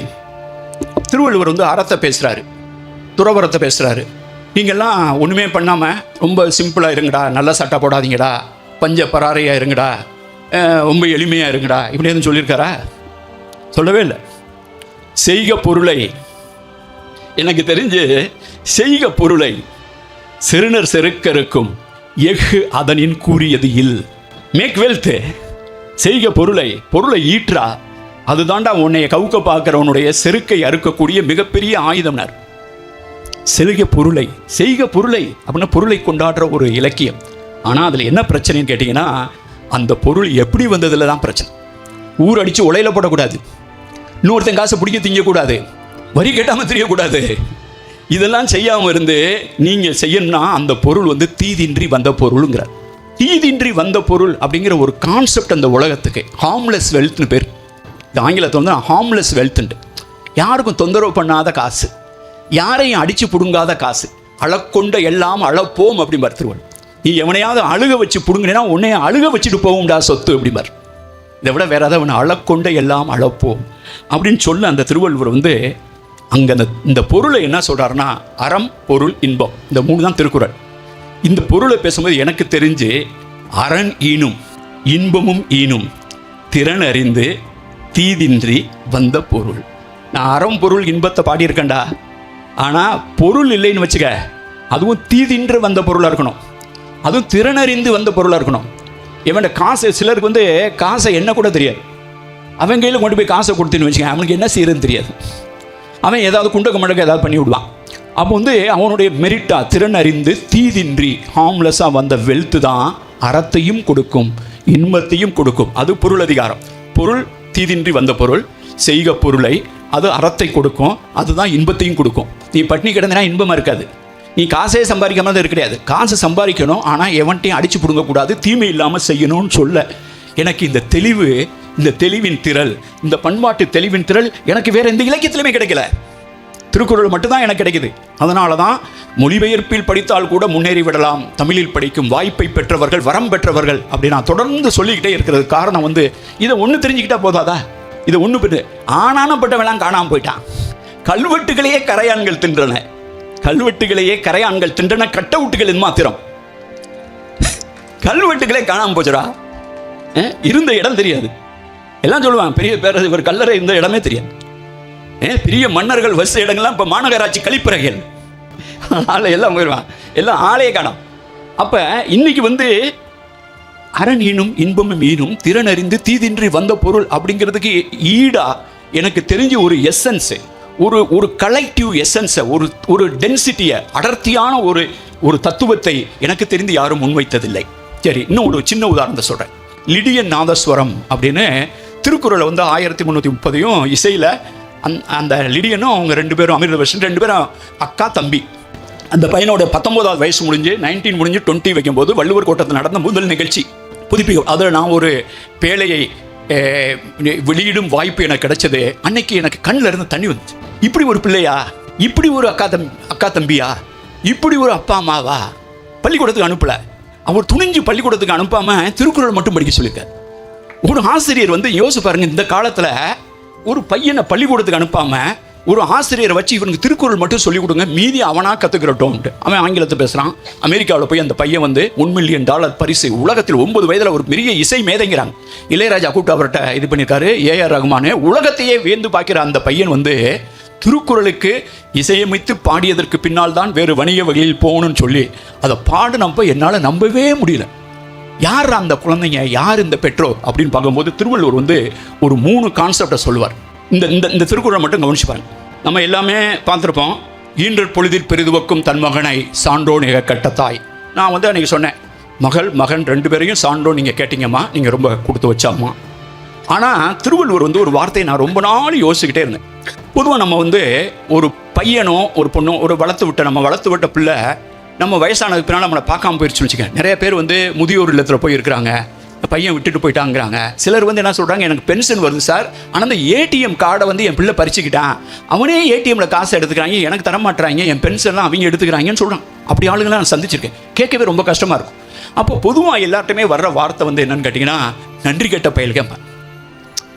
திருவள்ளுவர் வந்து அறத்தை பேசுகிறாரு, துறவரத்தை பேசுகிறாரு. நீங்கள்லாம் ஒன்றுமே பண்ணாமல் ரொம்ப சிம்பிளாக இருங்கடா, நல்ல சட்டை போடாதீங்கடா, பஞ்ச பராரையாக இருங்கடா, ரொம்ப எளிமையாக இருங்கடா, இப்படி எதுவும் சொல்லியிருக்காரா? சொல்லவே இல்லை. செய்க பொருளை, எனக்கு தெரிஞ்சு செய்க பொருளை செருணர் செருக்கருக்கும் எஃகு அதனின் கூறியது இல். மேக் வெல்த், செய்க பொருளை ஈற்றா, அதுதாண்டா உன்னைய கவுக்க பார்க்கிறவனுடைய செருக்கை அறுக்கக்கூடிய மிகப்பெரிய ஆயுதம்னார். செய்க பொருளை அப்படின்னா பொருளை கொண்டாடுற ஒரு இலக்கியம். ஆனால் அதில் என்ன பிரச்சனைன்னு கேட்டிங்கன்னா, அந்த பொருள் எப்படி வந்ததில் தான் பிரச்சனை. ஊர் அடித்து உலையில் போடக்கூடாது, இன்னொருத்தன் காசை பிடிக்க திங்கக்கூடாது, வரி கட்டாமல் தெரியக்கூடாது. இதெல்லாம் செய்யாமல் இருந்து நீங்கள் செய்யணும்னா அந்த பொருள் வந்து தீதின்றி வந்த பொருளுங்கிறார். தீதின்றி வந்த பொருள் அப்படிங்கிற ஒரு கான்செப்ட் அந்த உலகத்துக்கு ஹார்ம்லெஸ் வெல்த்னு பேர். இது ஆங்கிலத்தில் வந்து ஹார்ம்லெஸ் வெல்த்துண்டு. யாருக்கும் தொந்தரவு பண்ணாத காசு, யாரையும் அடித்து பிடுங்காத காசு, அளக்கொண்ட எல்லாம் அளப்போம் அப்படிம்பார் திருவள்ளுவர். நீ எவனையாவது அழுக வச்சு பிடுங்கினா உன்னைய அழுக வச்சுட்டு போகும்டா சொத்து அப்படிம்பார். இதை விட வேற ஏதாவது அளக்கொண்ட எல்லாம் அளப்போம் அப்படின்னு சொல்ல அந்த திருவள்ளுவர் வந்து அங்கே இந்த பொருளை என்ன சொல்கிறாருன்னா, அறம் பொருள் இன்பம், இந்த 3 தான் திருக்குறள். இந்த பொருளை பேசும்போது எனக்கு தெரிஞ்சு அரண் ஈனும் இன்பமும் ஈனும் திறன் அறிந்து தீதின்றி வந்த பொருள். நான் அறம் பொருள் இன்பத்தை பாடியிருக்கேன்டா, ஆனால் பொருள் இல்லைன்னு வச்சுக்க, அதுவும் தீதின்று வந்த பொருளாக இருக்கணும், அதுவும் திறனறிந்து வந்த பொருளாக இருக்கணும். இவன் காசு, சிலருக்கு வந்து காசை என்ன கூட தெரியாது, அவன் கையில் கொண்டு போய் காசை கொடுத்துன்னு வச்சுக்க, அவனுக்கு என்ன செய்யறதுன்னு தெரியாது. அவன் ஏதாவது குண்டக்க மண்டக்க ஏதாவது பண்ணி விடுவான். அப்போ வந்து அவனுடைய மெரிட்டாக திறன் அறிந்து தீதின்றி ஹார்ம்லெஸ்ஸாக வந்த வெல்த்து தான் அறத்தையும் கொடுக்கும் இன்பத்தையும் கொடுக்கும். அது பொருள் அதிகாரம். பொருள் தீதின்றி வந்த பொருள், செய்க பொருளை, அது அறத்தை கொடுக்கும், அதுதான் இன்பத்தையும் கொடுக்கும். நீ பட்னி கிடந்தனா இன்பமாக இருக்காது. நீ காசே சம்பாதிக்காம தான் கிடையாது, காசு சம்பாதிக்கணும், ஆனால் எவன்ட்டையும் அடித்து பிடுங்கக்கூடாது, தீமை இல்லாமல் செய்யணும்னு சொல்ல எனக்கு இந்த தெளிவு, இந்த தெளிவின் திரள், இந்த பண்பாட்டு தெளிவின் திரள் எனக்கு வேறு எந்த இலக்கியத்திலுமே கிடைக்கல. திருக்குறள் மட்டும்தான் எனக்கு கிடைக்குது. அதனால தான் மொழிபெயர்ப்பில் படித்தால் கூட முன்னேறி விடலாம், தமிழில் படிக்கும் வாய்ப்பை பெற்றவர்கள், வரம் பெற்றவர்கள் அப்படி நான் தொடர்ந்து சொல்லிக்கிட்டே இருக்கிறது காரணம் வந்து இதை ஒன்று தெரிஞ்சுக்கிட்டா போதாதா? இதை ஒன்று பெற்று ஆனானப்பட்டவெல்லாம் காணாமல் போயிட்டான். கல்வெட்டுகளையே கரையான்கள் தின்றன, கல்வெட்டுகளையே கரையான்கள் தின்றன, கட்ட விட்டுகள் மாத்திரம் கல்வெட்டுகளே காணாமல் போச்சுடா. இருந்த இடம் தெரியாது. எல்லாம் சொல்லுவான் பெரிய பேரரசு ஒரு கல்லறை இருந்த இடமே தெரியாது. பெரிய மன்னர்கள் வச இடங்கள்லாம் இப்போ மாநகராட்சி கழிப்பறைகள், ஆளை எல்லாம் போயிடுவான், எல்லாம் ஆளையே காணும். அப்போ இன்னைக்கு வந்து அரண் ஈனும் இன்பமும் ஈனும் திறனறிந்து தீதின்றி வந்த பொருள் அப்படிங்கிறதுக்கு ஈடா எனக்கு தெரிஞ்ச ஒரு எசன்ஸு, ஒரு கலெக்டிவ் எசன்ஸை, ஒரு டென்சிட்டியை, அடர்த்தியான ஒரு தத்துவத்தை எனக்கு தெரிந்து யாரும் முன்வைத்ததில்லை. சரி, இன்னும் ஒரு சின்ன உதாரணத்தை சொல்கிறேன். லிடியன் நாதஸ்வரம் அப்படின்னு திருக்குறளை வந்து 1330 இசையில் அந்த லிடியனும் அவங்க 2 பேரும் அமிர்தவர்ஷன் 2 பேரும் அக்கா தம்பி. அந்த பையனோட 19வது வயசு முடிஞ்சு 19 முடிஞ்சு 20 வைக்கும்போது வள்ளுவர் கோட்டத்தில் நடந்த முதல் நிகழ்ச்சி புதுப்பிக்கும். அதில் நான் ஒரு பேழையை வெளியிடும் வாய்ப்பு எனக்கு கிடைச்சது. அன்னைக்கு எனக்கு கண்ணில் இருந்து தண்ணி வந்துச்சு. இப்படி ஒரு பிள்ளையா, இப்படி ஒரு அக்கா தம்பியா, இப்படி ஒரு அப்பா அம்மாவா பள்ளிக்கூடத்துக்கு அனுப்பலை. அவர் துணிஞ்சு பள்ளிக்கூடத்துக்கு அனுப்பாமல் திருக்குறள் மட்டும் படிக்க சொல்லியிருக்கார். ஒரு ஆசிரியர் வந்து யோசிச்சு பாருங்க, இந்த காலத்தில் ஒரு பையனை பள்ளிக்கூடத்துக்கு அனுப்பாமல் ஒரு ஆசிரியரை வச்சு இவனுக்கு திருக்குறள் மட்டும் சொல்லிக் கொடுங்க, மீதி அவனாக கற்றுக்கிறட்டோன்ட்டு. அவன் ஆங்கிலத்தை பேசுகிறான். அமெரிக்காவில் போய் அந்த பையன் வந்து $1 மில்லியன் பரிசு, உலகத்தில் 9 வயதில் ஒரு பெரிய இசை மேதைங்கிறாங்க. இளையராஜா கூப்பிட்டு அவர்கிட்ட இது பண்ணியிருக்காரு. ஏஆர் ரகுமான் உலகத்தையே வியந்து பார்க்குற அந்த பையன் வந்து திருக்குறளுக்கு இசையமைத்து பாடியதற்கு பின்னால் தான் வேறு வணிக வகையில் போகணும்னு சொல்லி அதை பாடினப்போ என்னால் நம்பவே முடியல. யார் அந்த குழந்தைங்க, யார் இந்த பெற்றோர் அப்படின்னு பார்க்கும்போது திருவள்ளுவர் வந்து ஒரு 3 கான்செப்டை சொல்லுவார். இந்த திருக்குறளை மட்டும் கவனிச்சுப்பாங்க. நம்ம எல்லாமே பார்த்துருப்போம். ஈன்றற் பொழுதில் பெரிதுவக்கும் தன் மகனை சான்றோன் ஏக கட்டத்தாய். நான் வந்து அன்றைக்கி சொன்னேன், மகன் 2 பேரையும் சான்றோன் நீங்கள் கேட்டிங்கம்மா, நீங்கள் ரொம்ப கொடுத்து வச்சாம்மா. ஆனால் திருவள்ளுவர் வந்து ஒரு வார்த்தையை நான் ரொம்ப நாள் யோசிச்சுக்கிட்டே இருந்தேன். பொதுவாக நம்ம வந்து ஒரு பையனோ ஒரு பொண்ணோ ஒரு நம்ம வளர்த்து விட்ட பிள்ளை நம்ம வயசானதுக்கு பின்னால் நம்மளை பார்க்காம போயிடுச்சுன்னு வச்சுக்கேன். நிறைய பேர் வந்து முதியோர் இல்லத்தில் போய் இருக்கிறாங்க, பையன் விட்டுட்டு போயிட்டாங்கிறாங்க. சிலர் வந்து என்ன சொல்கிறாங்க, எனக்கு பென்ஷன் வருது சார், ஆனால் அந்த ஏடிஎம் கார்டை வந்து என் பிள்ளை பறிச்சுக்கிட்டான், அவனே ஏடிஎம்மில் காசை எடுத்துக்கிறாங்க, எனக்கு தர மாட்டுறாங்க, என் பென்ஷன்லாம் அவங்க எடுத்துக்கிறாங்கன்னு சொல்கிறான். அப்படி ஆளுங்களாம் நான் சந்திச்சிருக்கேன். கேட்கவே ரொம்ப கஷ்டமாக இருக்கும். அப்போ பொதுவாக எல்லார்ட்டுமே வர்ற வார்த்தை வந்து என்னன்னு கேட்டிங்கன்னா, நன்றி கெட்ட பயல்கம்மா,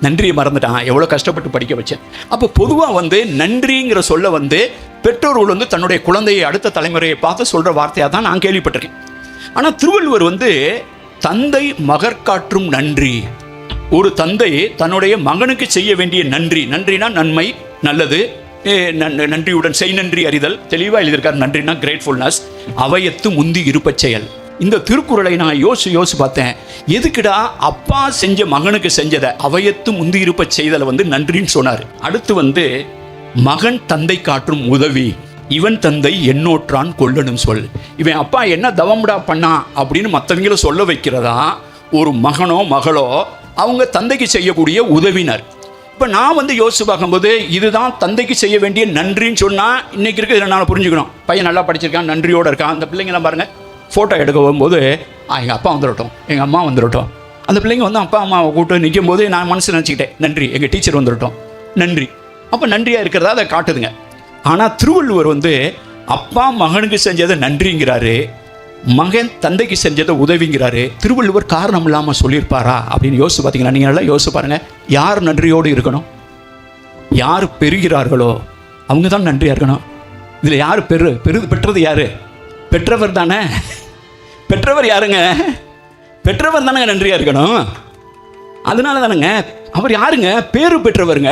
நன்றியை மறந்துட்டான், எவ்வளோ கஷ்டப்பட்டு படிக்க வச்சேன். அப்போ பொதுவாக வந்து நன்றிங்கிற சொல்ல வந்து பெற்றோர்கள் வந்து தன்னுடைய குழந்தையை அடுத்த தலைமுறையை பார்த்து சொல்கிற வார்த்தையாக தான் நான் கேள்விப்பட்டிருக்கேன். ஆனால் திருவள்ளுவர் வந்து தந்தை மகற்காற்றும் நன்றி, ஒரு தந்தை தன்னுடைய மகனுக்கு செய்ய வேண்டிய நன்றி, நன்றினா நன்மை, நல்லது, நன்றியுடன் செய் நன்றி அறிதல், தெளிவாக எழுதியிருக்கார். நன்றினா கிரேட்ஃபுல்னஸ், அவையத்து முந்தி இருப்ப செயல். இந்த திருக்குறளை நான் யோசிச்சு பார்த்தேன். எதுக்குடா அப்பா செஞ்ச மகனுக்கு செஞ்சதை அவையத்து முந்தி இருப்ப செய்தலை வந்து நன்றின்னு சொன்னார். அடுத்து வந்து மகன் தந்தை காற்றும் உதவி, இவன் தந்தை எண்ணோற்றான் கொள்ளணும் சொல். இவன் அப்பா என்ன தவம்டா பண்ணா அப்படின்னு மற்றவங்கள சொல்ல வைக்கிறதா ஒரு மகனோ மகளோ அவங்க தந்தைக்கு செய்யக்கூடிய உதவினர். இப்போ நான் வந்து யோசிச்சு பார்க்கும்போது இதுதான் தந்தைக்கு செய்ய வேண்டிய நன்றின்னு சொன்னால் இன்றைக்கி இருக்க இதில் நான் புரிஞ்சுக்கணும். பையன் நல்லா படிச்சிருக்கான், நன்றியோடு இருக்கான். அந்த பிள்ளைங்களாம் பாருங்கள், ஃபோட்டோ எடுக்க போகும்போது எங்கள் அப்பா வந்துடட்டும், எங்கள் அம்மா வந்துடட்டும். அந்த பிள்ளைங்க வந்து அப்பா அம்மாவை கூப்பிட்டு நிற்கும் போது நான் மனசு நினச்சிக்கிட்டேன், நன்றி, எங்கள் டீச்சர் வந்துடட்டும், நன்றி. அப்போ நன்றியாக இருக்கிறதா அதை காட்டுதுங்க. ஆனால் திருவள்ளுவர் வந்து அப்பா மகனுக்கு செஞ்சதை நன்றிங்கிறாரு, மகன் தந்தைக்கு செஞ்சதை உதவிங்கிறாரு. திருவள்ளுவர் காரணம் இல்லாமல் சொல்லியிருப்பாரா அப்படின்னு யோசிச்சு பார்த்தீங்கன்னா, நீங்கள் நல்லா யோசிச்சு பாருங்கள். யார் நன்றியோடு இருக்கணும்? யார் பெறுகிறார்களோ அவங்க தான் நன்றியாக இருக்கணும். இதில் யார் பெற்றது யார்? பெற்றவர் தானே. பெற்றவர் யாருங்க? பெற்றவர் தானே நன்றியாக இருக்கணும். அதனால தானேங்க அவர் யாருங்க? பேரு பெற்றவருங்க.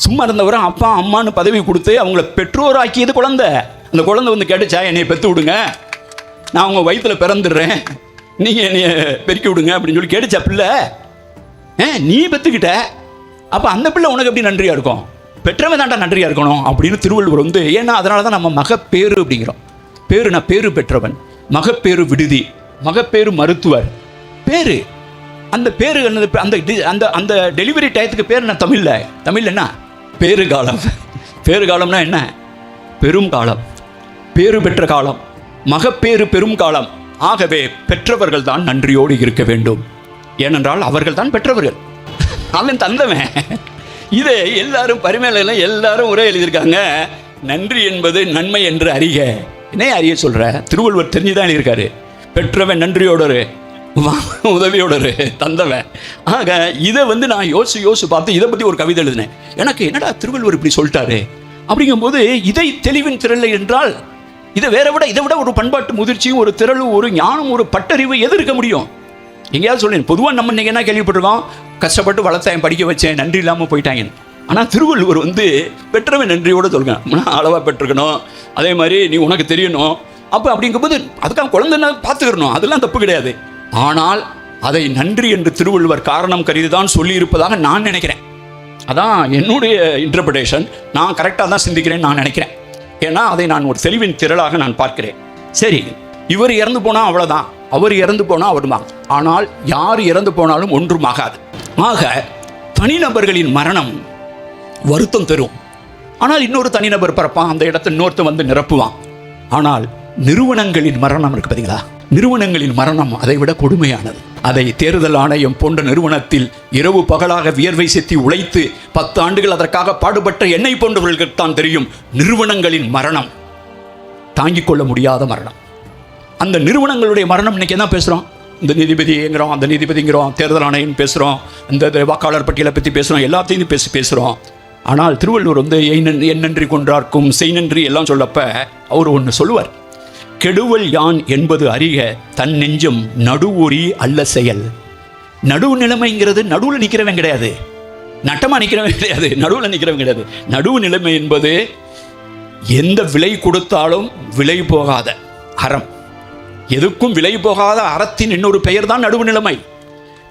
சும்மா இருந்தவரை அப்பா அம்மானு பதவி கொடுத்து அவங்கள பெற்றோராக்கியது குழந்தை. அந்த குழந்தை வந்து கேட்டுச்சா, என்னையை பெற்று விடுங்க, நான் உங்கள் வயிற்றில் பிறந்துடுறேன், நீங்கள் என்னைய பெருக்கி விடுங்க அப்படின்னு சொல்லி கேட்டுச்சா பிள்ளை? நீ பெற்றுக்கிட்ட, அப்போ அந்த பிள்ளை உனக்கு எப்படி நன்றியாக இருக்கும்? பெற்றவன் தாண்டா நன்றியாக இருக்கணும் அப்படின்னு திருவள்ளுவர் வந்து. ஏன்னா அதனால தான் நம்ம மகப்பேறு அப்படிங்கிறோம். பேருனா பேரு பெற்றவன், மகப்பேறு விடுதி, மகப்பேறு மருத்துவர், பேரு. அந்த பேரு அந்த அந்த டெலிவரி டயத்துக்கு பேர் என்ன தமிழில் என்ன? பேரு காலம். பேரு காலம்னா என்ன? பெரும் காலம், பேரு பெற்ற காலம், மகப்பேறு பெரும் காலம். ஆகவே பெற்றவர்கள் தான் நன்றியோடு இருக்க வேண்டும். ஏனென்றால் அவர்கள் தான் பெற்றவர்கள், அவன் தந்தவன். இதை எல்லாரும் பரிமையில எல்லாரும் உரை எழுதியிருக்காங்க. நன்றி என்பது நன்மை என்று அறிக. என்ன அறிய சொல்ற? திருவள்ளுவர் தெரிஞ்சுதான் எழுதியிருக்காரு. பெற்றவன் நன்றியோடு, உதவியோடு, தந்தவன். ஆக இதை வந்து நான் யோசிச்சு பார்த்து இதை பற்றி ஒரு கவிதை எழுதினேன். எனக்கு என்னடா திருவள்ளுவர் இப்படி சொல்லிட்டாரு அப்படிங்கும்போது, இதை தெளிவின் திரளை என்றால் இதை இதை விட ஒரு பண்பாட்டு முதிர்ச்சியும் ஒரு திரளும் ஒரு ஞானம் ஒரு பட்டறிவு எது இருக்க முடியும்? எங்கேயாவது சொல்லேன். பொதுவாக நம்ம நீங்கள் என்ன கேள்விப்பட்டிருக்கோம், கஷ்டப்பட்டு வளர்த்தேன், படிக்க வச்சேன், நன்றி இல்லாமல் போயிட்டாங்கன்னு. ஆனால் திருவள்ளுவர் வந்து பெற்றவன் நன்றியோடு சொல்லுங்க, அளவாக பெற்றிருக்கணும், அதே மாதிரி நீ உனக்கு தெரியணும். அப்போ அப்படிங்கும்போது அதுக்காக குழந்தைன்னா பார்த்துக்கிறணும், அதெல்லாம் தப்பு கிடையாது. ஆனால் அதை நன்றி என்று திருவள்ளுவர் காரணம் கருதி தான் சொல்லியிருப்பதாக நான் நினைக்கிறேன். அதான் என்னுடைய இன்டர்பிரேஷன். நான் கரெக்டாக தான் சிந்திக்கிறேன்னு நான் நினைக்கிறேன். ஏன்னா அதை நான் ஒரு தெளிவின் திரளாக நான் பார்க்கிறேன். சரி, இவர் இறந்து போனால் அவ்வளோதான், அவர் இறந்து போனால் அவருமா. ஆனால் யார் இறந்து போனாலும் ஒன்றுமாகாது. ஆக தனிநபர்களின் மரணம் வருத்தம் தரும். ஆனால் இன்னொரு தனிநபர் பிறப்பான், அந்த இடத்தை இன்னொருத்தன் வந்து நிரப்புவான். ஆனால் நிறுவனங்களின் மரணம் இருக்கு பார்த்தீங்களா, நிறுவனங்களின் மரணம் அதை விட கொடுமையானது. அதை தேர்தல் ஆணையம் போன்ற நிறுவனத்தில் இரவு பகலாக வியர்வை செத்தி உழைத்து 10 ஆண்டுகள் அதற்காக பாடுபட்ட என்னை போன்றவர்களுக்கு தான் தெரியும் நிறுவனங்களின் மரணம், தாங்கிக் கொள்ள முடியாத மரணம். அந்த நிறுவனங்களுடைய மரணம் இன்னைக்கு என்ன பேசுகிறோம்? இந்த நீதிபதிங்கிறோம், அந்த நீதிபதிங்கிறோம், தேர்தல் ஆணையம் பேசுகிறோம், இந்த வாக்காளர் பட்டியலை பற்றி பேசுகிறோம், எல்லாத்தையும் பேசுகிறோம். ஆனால் திருவள்ளுவர் வந்து என் நன்றி கொன்றார்க்கும் செய் நன்றி எல்லாம் சொல்லப்ப அவர் ஒன்று சொல்லுவார். கெடுவல் யான் என்பது அறிக தன் நெஞ்சம் நடுவொறி அல்ல செயல். நடுவு நிலைமைங்கிறது நடுவில் நிற்கிறவன் கிடையாது, நட்டமாக நிற்கிறவன் கிடையாது, நடுவில் நிற்கிறவன் கிடையாது. நடுவு நிலைமை என்பது எந்த விலை கொடுத்தாலும் விலை போகாத அறம், எதுக்கும் விலை போகாத அறத்தின் இன்னொரு பெயர் தான் நடுவு நிலைமை.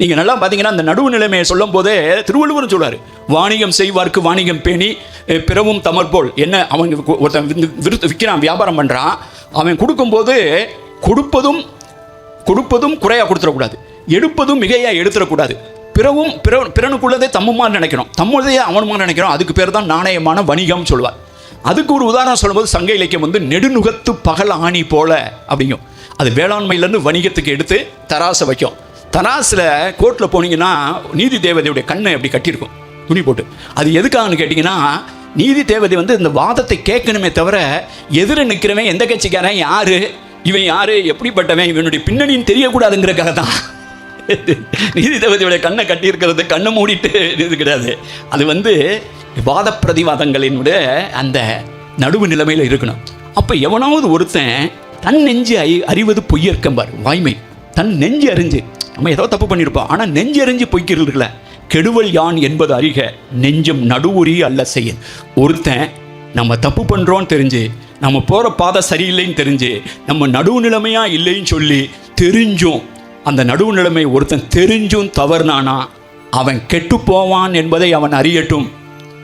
நீங்கள் நல்லா பார்த்தீங்கன்னா அந்த நடுவு நிலைமையை சொல்லும் போதே திருவள்ளுவர் சொல்றாரு, வாணிகம் செய்வார்க்கு வாணிகம் பேணி பிறவும் தமர்போல். என்ன, அவன் ஒருத்தன் விற்கிறான், வியாபாரம் பண்ணுறான், அவன் கொடுக்கும்போது கொடுப்பதும் குறையாக கொடுத்துடக்கூடாது, எடுப்பதும் மிகையாக எடுத்துடக்கூடாது. பிறனுக்குள்ளதே தம்முமா நினைக்கிறோம், தம்முதையே அவனுமா நினைக்கிறோம். அதுக்கு பேர் தான் நாணயமான வணிகம் சொல்லுவார். அதுக்கு ஒரு உதாரணம் சொல்லும்போது சங்க இலக்கியம் வந்து நெடுநுகத்து பகல் ஆணி போல அப்படிங்கும். அது வேளாண்மையிலேருந்து வணிகத்துக்கு எடுத்து தராசை வைக்கும். தராசில் கோர்ட்டில் போனீங்கன்னா நீதி தேவதையுடைய கண்ணை அப்படி கட்டியிருக்கும் துணி போட்டு. அது எதுக்காகன்னு கேட்டிங்கன்னா, நீதி தேவதை வந்து இந்த வாதத்தை கேட்கணுமே தவிர எதிர நிற்கிறவன் எந்த கட்சிக்காரன், யார் இவன், யார் எப்படிப்பட்டவன், இவனுடைய பின்னணின்னு தெரியக்கூடாதுங்கிறக்காக தான் நீதி தேவதையுடைய கண்ணை கட்டியிருக்கிறது. கண்ணை மூடிட்டு இது கிடையாது. அது வந்து வாத பிரதிவாதங்களினுடைய அந்த நடுவு நிலைமையில் இருக்கணும். அப்போ எவனாவது ஒருத்தன் தன் நெஞ்சு அறிவது பொய்யற்கம்பார் வாய்மை. தன் நெஞ்சு அறிஞ்சு நம்ம ஏதோ தப்பு பண்ணியிருப்போம், ஆனால் நெஞ்சு அறிஞ்சு பொய்க்கிறதுல கெடுவல் யான் என்பது அறிக நெஞ்சம் நடுவுரி அல்ல செய்ய. ஒருத்தன் நம்ம தப்பு பண்ணுறோன்னு தெரிஞ்சு, நம்ம போகிற பாதை சரியில்லைன்னு தெரிஞ்சு, நம்ம நடுவு நிலைமையாக இல்லைன்னு சொல்லி தெரிஞ்சும், அந்த நடுவு நிலைமை ஒருத்தன் தெரிஞ்சும் தவறுனானா அவன் கெட்டு போவான் என்பதை அவன் அறியட்டும்,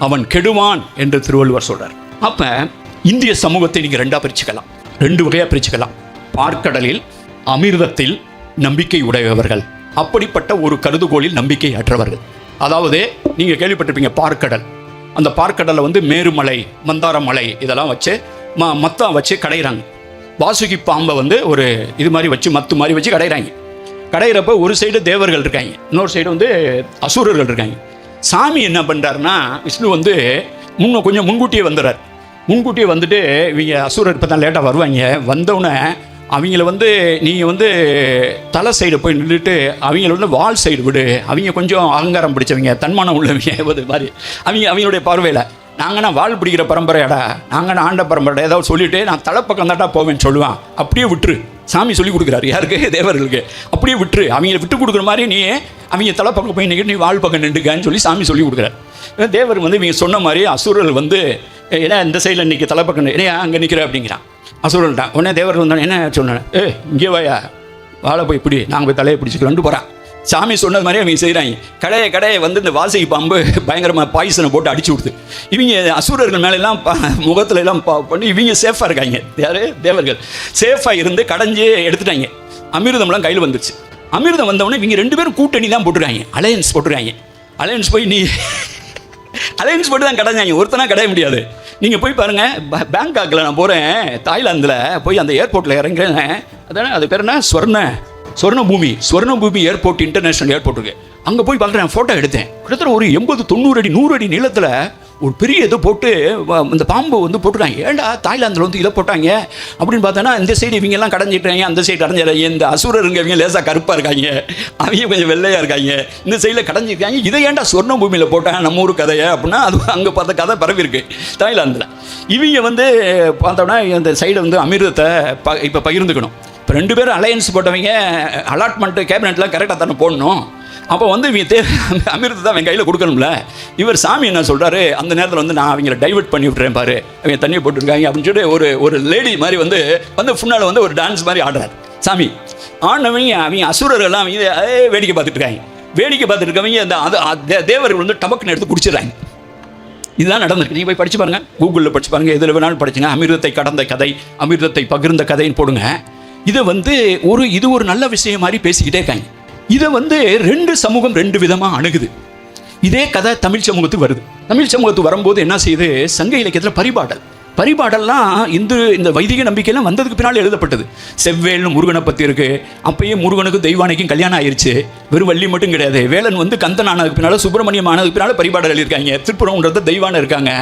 அவன் கெடுவான் என்று திருவள்ளுவர் சொல்கிறார். அப்போ இந்திய சமூகத்தை நீங்கள் ரெண்டாக பிரிச்சுக்கலாம், ரெண்டு வகையாக பிரிச்சுக்கலாம். பார்க்கடலில் அமிர்தத்தில் நம்பிக்கை உடையவர்கள், அப்படிப்பட்ட ஒரு கருதுகோளில் நம்பிக்கை அற்றவர்கள். அதாவது நீங்கள் கேள்விப்பட்டிருப்பீங்க பார்க்கடல். அந்த பார்க்கடலில் வந்து மேருமலை, மந்தாரமலை இதெல்லாம் வச்சு மத்தம் வச்சு கடைகிறாங்க. வாசுகி பாம்பை வந்து ஒரு இது மாதிரி வச்சு மத்து மாதிரி வச்சு கடைகிறாங்க. கடையிறப்ப ஒரு சைடு தேவர்கள் இருக்காங்க, இன்னொரு சைடு வந்து அசுரர்கள் இருக்காங்க. சாமி என்ன பண்ணுறாருன்னா, விஷ்ணு வந்து கொஞ்சம் முன்கூட்டியே வந்துடுறார். முன்கூட்டியே வந்துட்டு இவங்க அசுரர் இப்போ தான் லேட்டாக வருவாங்க. வந்தவுடனே அவங்கள வந்து நீங்கள் வந்து தலை சைடு போய் நின்றுட்டு அவங்கள வந்து வால் சைடு விடு, அவங்க கொஞ்சம் அகங்காரம் பிடிச்சவங்க, தன்மானம் உள்ளவங்க இது மாதிரி அவங்களுடைய பார்வையில் நாங்கன்னா வால் பிடிக்கிற பரம்பரையாடா, நாங்கள் ஆண்ட பரம்பரை ஏதாவது சொல்லிவிட்டு நான் தலைப்பக்கம் தாட்டா போவேன்னு சொல்லுவான். அப்படியே விட்டுரு, சாமி சொல்லி கொடுக்குறாரு யாருக்கு, தேவர்களுக்கு. அப்படியே விட்டுரு, அவங்கள விட்டு கொடுக்குற மாதிரி நீ அவங்க தலைப்பக்கம் போய் நிற்கிட்டு நீ வால் பக்கம் நின்றுக்கான்னு சொல்லி சாமி சொல்லி கொடுக்குறாரு. தேவர் வந்து இவங்க சொன்ன மாதிரி அசுரர்கள் வந்து ஏன்னா இந்த சைடில் நிற்க தலைப்பக்கம் ஏன்னா அங்கே நிற்கிற அப்படிங்கிறான் அசுரல்ட்டான். உடனே தேவர்கள் வந்தானே என்ன சொன்னேன், இங்கே வாயா வாழை போய் இப்படி நாங்கள் போய் தலையை பிடிச்சிக்கலான்ட்டு போகிறான். சாமி சொன்னது மாதிரி அவங்க செய்கிறாங்க. கடையை வந்து இந்த வாசகி பாம்பு பயங்கரமாக பாய்சனை போட்டு அடிச்சு கொடுத்து இவங்க அசுரர்கள் மேலெல்லாம் முகத்துல எல்லாம் பண்ணி இவங்க சேஃபாக இருக்காங்க. யார், தேவர்கள் சேஃபாக இருந்து கடைஞ்சி எடுத்துட்டாங்க. அமிர்தம்லாம் கையில் வந்துருச்சு. அமிர்தம் வந்தவொடனே இவங்க ரெண்டு பேரும் கூட்டணி தான் போட்டுருக்காங்க, அலையன்ஸ் போட்டுருக்காங்க. அலையன்ஸ் போய் நீ அலையன்ஸ் போட்டு தான் கடைஞ்சாங்க, ஒருத்தனா கடைய முடியாது. நீங்கள் போய் பாருங்கள், பேங்காக்கில் நான் போகிறேன், தாய்லாந்தில் போய் அந்த ஏர்போர்ட்டில் இறங்குறேன். அதானே அது பேர் என்ன, ஸ்வர்ணபூமி ஏர்போர்ட், இன்டர்நேஷ்னல் ஏர்போர்ட் இருக்குது. அங்கே போய் பார்க்குறேன், ஃபோட்டோ எடுத்தேன். கிட்டத்தட்ட ஒரு 80-90 அடி 100 அடி நீளத்தில் ஒரு பெரிய இதை போட்டு இந்த பாம்பு வந்து போட்டுட்டாங்க. ஏண்டா தாய்லாந்தில் வந்து இதை போட்டாங்க அப்படின்னு பார்த்தோன்னா, இந்த சைடு இவங்கெல்லாம் கடைஞ்சிட்டாங்க, அந்த சைடு கடைஞ்சிடாங்க. இந்த அசுரருங்க இவங்க லேசாக கருப்பாக இருக்காங்க, அவங்க கொஞ்சம் வெள்ளையாக இருக்காங்க, இந்த சைடில் கடைஞ்சிருக்காங்க. இதை ஏன்டா சொர்ண பூமியில் போட்டாங்க நம்ம ஊர் கதையை அப்படின்னா, அது அங்கே பார்த்த கதை பரவி இருக்கு தாய்லாந்தில். இவங்க வந்து பார்த்தோம்னா இந்த சைடை வந்து அமிர்தத்தை இப்போ பகிர்ந்துக்கணும். இப்போ ரெண்டு பேரும் அலையன்ஸ் போட்டவங்க அலாட்மெண்ட்டு கேபினெட்லாம் கரெக்டாக தானே போடணும். அப்போ வந்து இவங்க அமிர்தத்தை தான் அவன் கையில் கொடுக்கணும்ல. இவர் சாமி என்ன சொல்கிறாரு, அந்த நேரத்தில் வந்து நான் அவங்கள டைவெர்ட் பண்ணி விட்டுறேன் பாரு, அவங்க தண்ணியை போட்டுருக்காங்க அப்படின்னு சொல்லி ஒரு லேடி மாதிரி வந்து ஃபுல்லால் வந்து ஒரு டான்ஸ் மாதிரி ஆடுறாரு சாமி. அவங்க அசுரர்கள்லாம் அவங்க வேடிக்கை பார்த்துட்டு இருக்காங்க. வேடிக்கை பார்த்துட்டு இருக்கவங்க அந்த தேவர்கள் வந்து டபக்குன்னு எடுத்து குடிச்சிடுறாங்க. இதுதான் நடந்திருக்கு. நீங்கள் போய் படிச்சு பாருங்கள், கூகுளில் படிச்சு பாருங்கள், எதில் வேணாலும் படிச்சுங்க. அமிர்தத்தை கடந்த கதை, அமிர்தத்தை பகிர்ந்த கதைன்னு போடுங்க. இதை வந்து இது ஒரு நல்ல விஷயம் மாதிரி பேசிக்கிட்டே இருக்காங்க. இதை வந்து ரெண்டு சமூகம் ரெண்டு விதமாக அணுகுது. இதே கதை தமிழ் சமூகத்துக்கு வருது. தமிழ் சமூகத்துக்கு வரும்போது என்ன செய்யுது, சங்க இலக்கியத்தில் பரிபாடல்லாம் இந்த வைதிக நம்பிக்கையெல்லாம் வந்ததுக்கு பின்னால் எழுதப்பட்டது. செவ்வேல்னு முருகனை பற்றி இருக்குது. அப்பயே முருகனுக்கும் தெய்வானைக்கும் கல்யாணம் ஆயிடுச்சு. வெறும் வள்ளி மட்டும் கிடையாது. வேலன் வந்து கந்தன் ஆனதுக்கு பின்னால், சுப்பிரமணியம் ஆனதுக்கு பின்னால் பரிபாடல் எழுதியிருக்காங்க. திருப்புறம்ன்றது தெய்வானை இருக்காங்க.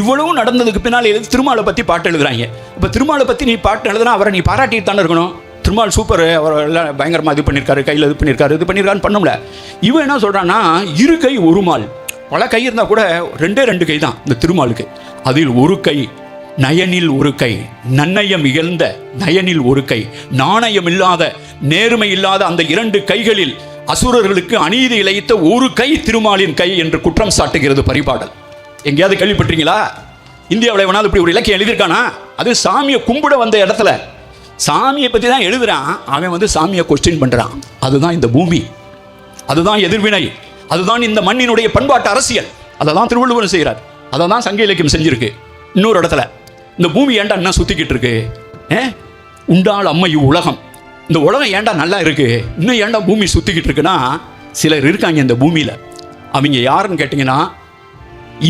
இவ்வளவும் நடந்ததுக்கு பின்னால் எழுதி திருமாலை பற்றி பாட்டு எழுதுறாங்க. இப்போ திருமாலை பற்றி நீ பாட்டு எழுதுனா அவரை நீ பாராட்டிட்டு தானே இருக்கணும். திருமால் சூப்பர், அவர் எல்லாம் பயங்கரமாக இது பண்ணியிருக்காரு, கையில் இது பண்ணியிருக்காருன்னு பண்ணோம்ல. இவன் என்ன சொல்கிறான்னா, இரு கை ஒரு மால். பல கை இருந்தால் கூட 2 கை தான் இந்த திருமாலுக்கு. அதில் ஒரு கை நயனில் ஒரு கை, நன்னயம் இகழ்ந்த நயனில் ஒரு கை, நாணயம் இல்லாத நேர்மை இல்லாத அந்த 2 கைகளில் அசுரர்களுக்கு அநீதி இழைத்த ஒரு கை திருமாலின் கை என்று குற்றம் சாட்டுகிறது பரிபாடல். எங்கேயாவது கேள்விப்பட்டீங்களா? இந்தியாவில் வேணாலும் இப்படி ஒரு இலக்கியம் எழுதியிருக்கானா? அது சாமியை கும்பிட வந்த இடத்துல சாமியை பற்றி தான் எழுதுறான். அவன் வந்து சாமியை கொஸ்டின் பண்ணுறான். அதுதான் இந்த பூமி, அதுதான் எதிர்வினை, அதுதான் இந்த மண்ணினுடைய பண்பாட்டு அரசியல். அதை தான் திருவள்ளுவர் செய்கிறார், அதை தான் சங்க இலக்கியம் செஞ்சிருக்கு. இன்னொரு இடத்துல இந்த பூமி ஏண்டா என்ன சுற்றிக்கிட்டு இருக்கு, உண்டாள் அம்மை உலகம், இந்த உலகம் ஏண்டா நல்லா இருக்கு, இன்னும் ஏண்டா பூமி சுற்றிக்கிட்டு இருக்குன்னா, சிலர் இருக்காங்க இந்த பூமியில். அவங்க யாருன்னு கேட்டிங்கன்னா,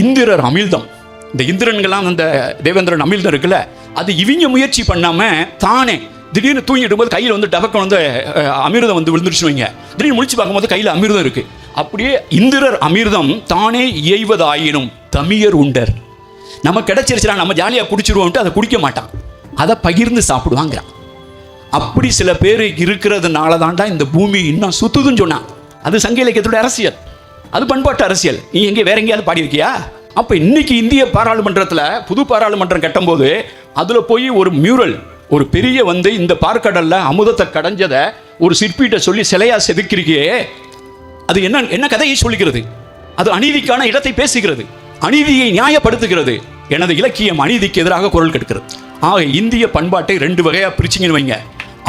இந்திரர் அமிழ்தம். இந்த இந்திரன்கள்லாம் அந்த தேவேந்திரன் அமிழ்தம் இருக்குல்ல, அது இவங்க முயற்சி பண்ணாமல் தானே திடீர்னு தூங்கிட்டு போது கையில் வந்து டபக்கம் வந்து அமிர்தம் வந்து விழுந்துருச்சு வைங்க. திடீர்னு முடிச்சு பார்க்கும்போது கையில் அமிர்தம் இருக்கு. அப்படியே இந்திரர் அமிர்தம் தானே இயைவதாயினும் தமியர் உண்டர். நம்ம கிடைச்சிருச்சுனா நம்ம ஜாலியாக குடிச்சிருவோம்ட்டு அதை குடிக்க மாட்டான், அதை பகிர்ந்து சாப்பிடுவாங்கிறான். அப்படி சில பேர் இருக்கிறதுனால தான்டா இந்த பூமி இன்னும் சுத்துதுன்னு சொன்னான். அது சங்க இலக்கியத்தோட அரசியல், அது பண்பாட்டு அரசியல். நீ எங்கே வேற எங்கேயாவது பாடியிருக்கியா? அப்போ இன்னைக்கு இந்திய பாராளுமன்றத்தில் புது பாராளுமன்றம் கட்டும்போது அதில் போய் ஒரு மியூரல், ஒரு பெரிய வந்து இந்த பார்க்கடலில் அமுதத்தை கடைஞ்சதை ஒரு சிற்பிகிட்ட சொல்லி சிலையாக செதுக்கிறியே, அது என்ன கதையை சொல்லிக்கிறது? அது அநீதிக்கான இடத்தை பேசுகிறது, அநீதியை நியாயப்படுத்துகிறது. எனது இலக்கியம் அநீதிக்கு எதிராக குரல் கெடுக்கிறது. ஆக இந்திய பண்பாட்டை 2 வகையாக பிரிச்சிங்கன்னு வைங்க.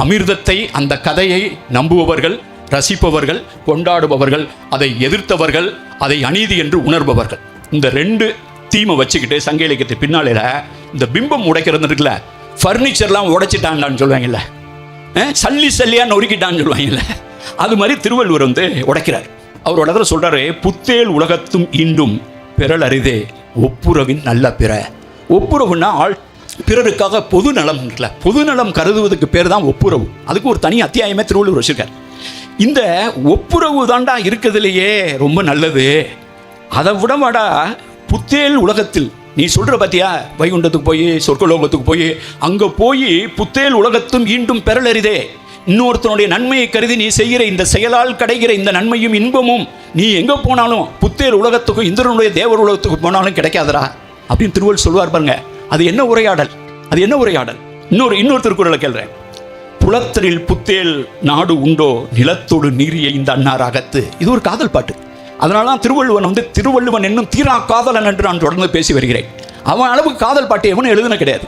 அமிர்தத்தை, அந்த கதையை நம்புபவர்கள், ரசிப்பவர்கள், கொண்டாடுபவர்கள், அதை எதிர்த்தவர்கள், அதை அநீதி என்று உணர்பவர்கள். இந்த 2 தீமை வச்சுக்கிட்டு சங்க இலக்கியத்தை பின்னாலையில் இந்த பிம்பம் உடைக்கிறது இருக்குல்ல, ஃபர்னிச்சர்லாம் உடைச்சிட்டான்னு சொல்லுவாங்கல்ல, சல்லி சல்லியாக நொறுக்கிட்டான்னு சொல்லுவாங்கல்ல, அது மாதிரி திருவள்ளுவர் வந்து உடைக்கிறார். அவர் இடத்துல சொல்கிறாரு, புத்தேல் உலகத்தும் இன்றும் பிறல் அரிதே ஒப்புரவின் நல்ல பிற. ஒப்புரவுன்னா பிறருக்காக பொது நலம் இருக்குல்ல, பொது நலம் கருதுவதுக்கு பேர் தான் ஒப்புரவு. அதுக்கு ஒரு தனி அத்தியாயமே திருவள்ளுவர் வச்சிருக்கார். இந்த ஒப்புரவு தாண்டா இருக்கிறதுலையே ரொம்ப நல்லது. அதை விடமாடா புத்தேல் உலகத்தில் நீ சொல்கிற பார்த்தியா, வைகுண்டத்துக்கு போய் சொர்க்கலோகத்துக்கு போய் அங்கே போய் புத்தேல் உலகத்தும் ஈண்டும் பெறலரிதே, இன்னொருத்தனுடைய நன்மையை கருதி நீ செய்கிற இந்த செயலால் கிடைக்கிற இந்த நன்மையும் இன்பமும் நீ எங்கே போனாலும் புத்தேல் உலகத்துக்கும் இந்திரனுடைய தேவர் உலகத்துக்கு போனாலும் கிடைக்காதரா அப்படின்னு திருவள்ளுவர் சொல்வார் பாருங்க. அது என்ன உரையாடல், அது என்ன உரையாடல்? இன்னொரு திருக்குறளை கேள்றேன். புலத்தரில் புத்தேல் நாடு உண்டோ நிலத்தோடு நீரிய இந்த அன்னார் அகத்து. இது ஒரு காதல் பாட்டு. அதனால தான் திருவள்ளுவன் வந்து திருவள்ளுவன் என்னும் தீரா காதலன் என்று நான் தொடர்ந்து பேசி வருகிறேன். அவன் அளவுக்கு காதல் பாட்டு எவனும் எழுதுன கிடையாது.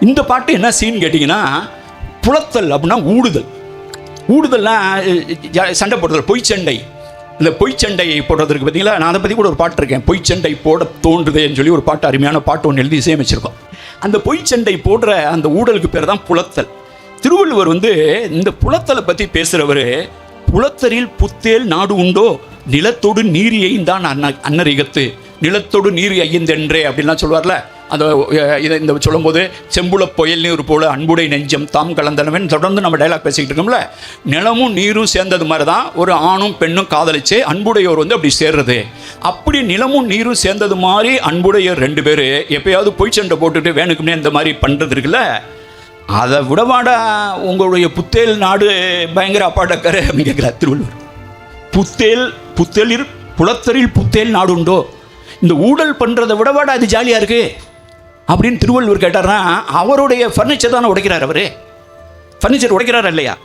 இந்த பாட்டு என்ன சீன் கேட்டிங்கன்னா, புலத்தல் அப்படின்னா ஊடுதல்னா சண்டை போடுதல், பொய்ச்சண்டை. இந்த பொய்ச்சண்டையை போடுறதுக்கு பார்த்தீங்களா, நான் அதை பற்றி கூட ஒரு பாட்டு இருக்கேன், பொய்ச்சண்டை போட தோன்றுதேன்னு சொல்லி ஒரு பாட்டு, அருமையான பாட்டு ஒன்று எழுதி இசையமைச்சிருக்கோம். அந்த பொய்ச்சண்டை போடுற அந்த ஊடலுக்கு பேர் தான் புலத்தல். திருவள்ளுவர் வந்து இந்த புலத்தலை பற்றி பேசுகிறவர், புலத்தரில் புத்தேல் நாடு உண்டோ நிலத்தோடு நீரியை தான் அன்னரிகத்து, நிலத்தோடு நீர் ஐயந்தென்றே அப்படின்லாம் சொல்வார்ல. அந்த இதை இந்த சொல்லும்போது செம்புல புயல் நீர் போல அன்புடை நெஞ்சம் தாம் கலந்தனவன் தொடர்ந்து நம்ம டைலாக் பேசிக்கிட்டு இருக்கோம்ல. நிலமும் நீரும் சேர்ந்தது மாதிரி தான் ஒரு ஆணும் பெண்ணும் காதலிச்சு அன்புடையோர் வந்து அப்படி சேர்றது. அப்படி நிலமும் நீரும் சேர்ந்தது மாதிரி அன்புடையோர் 2 பேர் எப்பயாவது பொய் சண்டை போட்டுட்டு வேணுக்குன்னே இந்த மாதிரி பண்ணுறது இருக்குல்ல, அதை விடமாடா உங்களுடைய புத்தேல் நாடு பயங்கர அப்பாட்டக்கார அப்படின்னு கேட்குறார் திருவள்ளுவர். புத்தேலில் புலத்தரில் புத்தேல் நாடு உண்டோ, இந்த ஊழல் பண்ணுறதை விடவாடா அது ஜாலியாக இருக்குது அப்படின்னு திருவள்ளுவர் கேட்டார்னா, அவருடைய ஃபர்னிச்சர் தானே உடைக்கிறார். அவர் ஃபர்னிச்சர் உடைக்கிறாரா இல்லையா?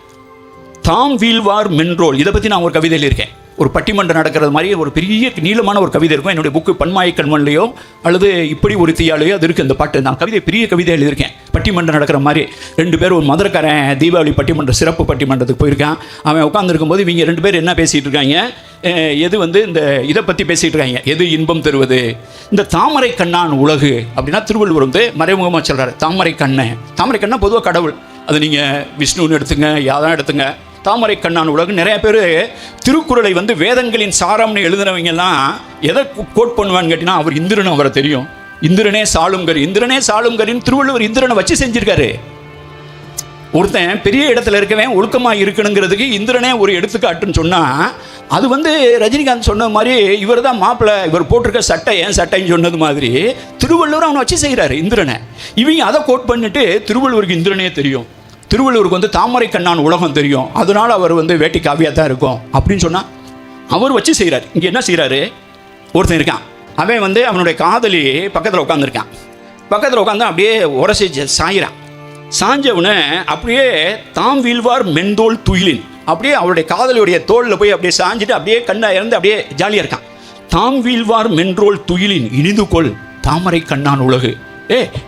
தாம் வீழ்வார் மென்ரோல், இதை பற்றி நான் ஒரு கவிதையில் இருக்கேன். ஒரு பட்டிமன்றம் நடக்கிறது மாதிரி ஒரு பெரிய நீளமான ஒரு கவிதை இருக்கும். என்னுடைய புக்கு பன்மாய கண்மன்லையோ அல்லது இப்படி ஒரு தீயாலையோ அது இருக்குது. அந்த பாட்டு நான் கவிதை பெரிய கவிதை எழுதியிருக்கேன். பட்டிமன்றம் நடக்கிற மாதிரி 2 பேர், ஒரு மதுரைக்காரன் தீபாவளி பட்டிமன்ற சிறப்பு பட்டிமன்றத்துக்கு போயிருக்கான். அவன் உட்காந்துருக்கும் போது இவங்க 2 பேர் என்ன பேசிகிட்டு இருக்காங்க, எது வந்து இந்த இதை பற்றி பேசிகிட்டு இருக்காங்க, எது இன்பம் தருவது, இந்த தாமரை கண்ணான் உலகு அப்படின்னா திருவள்ளுவர் வந்து மறைமுகமாக சொல்கிறார். தாமரை கண்ணா பொதுவாக கடவுள், அது நீங்கள் விஷ்ணுன்னு எடுத்துங்க, யாதான் எடுத்துங்க. தாமரை கண்ணான் உலகம். நிறைய பேர் திருக்குறளை வந்து வேதங்களின் சாரம்னு எழுதுனவங்கெல்லாம் எதை கோட் பண்ணுவான்னு கேட்டிங்கன்னா, அவர் இந்திரன், அவரை தெரியும், இந்திரனே சாளுங்கரின்னு திருவள்ளுவர் இந்திரனை வச்சு செஞ்சிருக்காரு. ஒருத்தன் பெரிய இடத்துல இருக்கவன் ஒழுக்கமாக இருக்கணுங்கிறதுக்கு இந்திரனே ஒரு எடுத்துக்காட்டுன்னு சொன்னால், அது வந்து ரஜினிகாந்த் சொன்ன மாதிரி இவர் தான் மாப்பிள்ளை, இவர் போட்டிருக்க சட்டை ஏன் சட்டைன்னு சொன்னது மாதிரி திருவள்ளுவர் அவனை வச்சு செய்கிறாரு இந்திரனை. இவங்க அதை கோட் பண்ணிட்டு திருவள்ளுவருக்கு இந்திரனே தெரியும், திருவள்ளுவருக்கு வந்து தாமரை கண்ணான் உலகம் தெரியும், அதனால் அவர் வந்து வேட்டி காவியாக தான் இருக்கும் அப்படின்னு சொன்னால் அவர் வச்சு செய்கிறார். இங்கே என்ன செய்கிறாரு, ஒருத்தன் இருக்கான், அவன் வந்து அவனுடைய காதலி பக்கத்தில் உட்காந்துருக்கான். பக்கத்தில் உட்காந்து அப்படியே உரசி சாயிறான். சாஞ்சவனை அப்படியே தாம் வீழ்வார் மென்தோல் துயிலின், அப்படியே அவருடைய காதலியுடைய தோளில் போய் அப்படியே சாஞ்சிட்டு அப்படியே கண்ணை இறந்து அப்படியே ஜாலியாக இருக்கான். தாம் வீழ்வார் மென்றோல் துயிலின் இனிதுகொள் தாமரை கண்ணான் உலகு.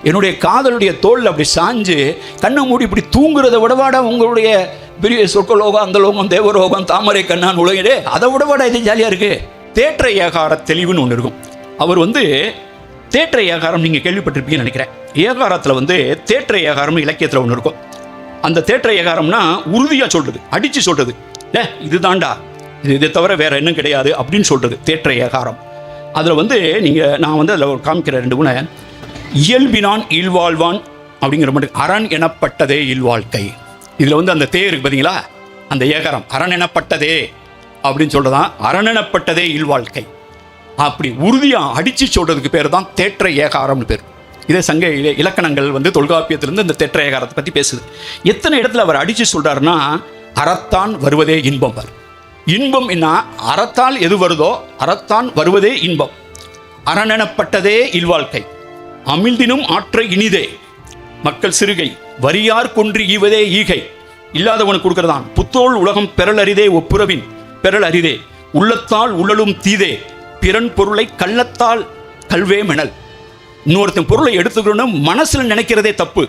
என்னுடைய காதலுடைய தோளில் அப்படி சாஞ்சு கண்ணை மூடி இப்படி தூங்குறத விடவாடா உங்களுடைய பெரிய சொர்க்கலோகம், அந்த லோகம், தேவலோகம், தாமரை கண்ணான் உலகே, அதை விடவாடா இது ஜாலியாக இருக்குது. தேற்ற ஏகார தெளிவுன்னு ஒன்று இருக்கும். அவர் வந்து தேற்ற ஏகாரம் நீங்கள் கேள்விப்பட்டிருப்பீங்கன்னு நினைக்கிறேன். ஏகாரத்தில் வந்து தேற்ற ஏகாரம்னு இலக்கியத்தில் ஒன்று இருக்கும். அந்த தேற்ற ஏகாரம்னா உறுதியாக சொல்கிறது, அடித்து சொல்கிறது, இது தாண்டா, இதை தவிர வேறு இன்னும் கிடையாது அப்படின்னு சொல்கிறது தேற்ற ஏகாரம். அதில் வந்து நான் வந்து அதில் காமிக்கிற 2 குணம், இயல்பினான் இல்வாழ்வான் அப்படிங்கிற மட்டும் அரண் எனப்பட்டதே இல்வாழ்க்கை. இதில் வந்து அந்த தே இருக்கு பார்த்தீங்களா, அந்த ஏகாரம் அரணெனப்பட்டதே அப்படின்னு சொல்றதான் அரணெனப்பட்டதே இல்வாழ்க்கை. அப்படி உறுதியாக அடித்து சொல்றதுக்கு பேர் தான் தேற்ற ஏகாரம்னு பேர். இதே சங்க இலக்கணங்கள் வந்து தொல்காப்பியத்திலிருந்து இந்த தேற்ற ஏகாரத்தை பற்றி பேசுது. எத்தனை இடத்துல அவர் அடித்து சொல்றாருன்னா, அறத்தான் வருவதே இன்பம். இன்பம் என்ன, அறத்தால் எது வருதோ அறத்தான் வருவதே இன்பம். அரணெனப்பட்டதே இல்வாழ்க்கை, அமிழ்தினும் ஆற்ற இனிதே மக்கள் சிறுகை, வரியார் கொன்று ஈவதே ஈகை. இல்லாதவனுக்கு கொடுக்கறதான் புத்தோல் உலகம் பெறல் அரிதே ஒப்புரவின் பெறல் அரிதே, உள்ளத்தால் உள்ளலும் தீதே பிறன் பொருளை கள்ளத்தால் கல்வே மெனல். இன்னொருத்தன் பொருளை எடுத்துக்கணும் மனசில் நினைக்கிறதே தப்பு.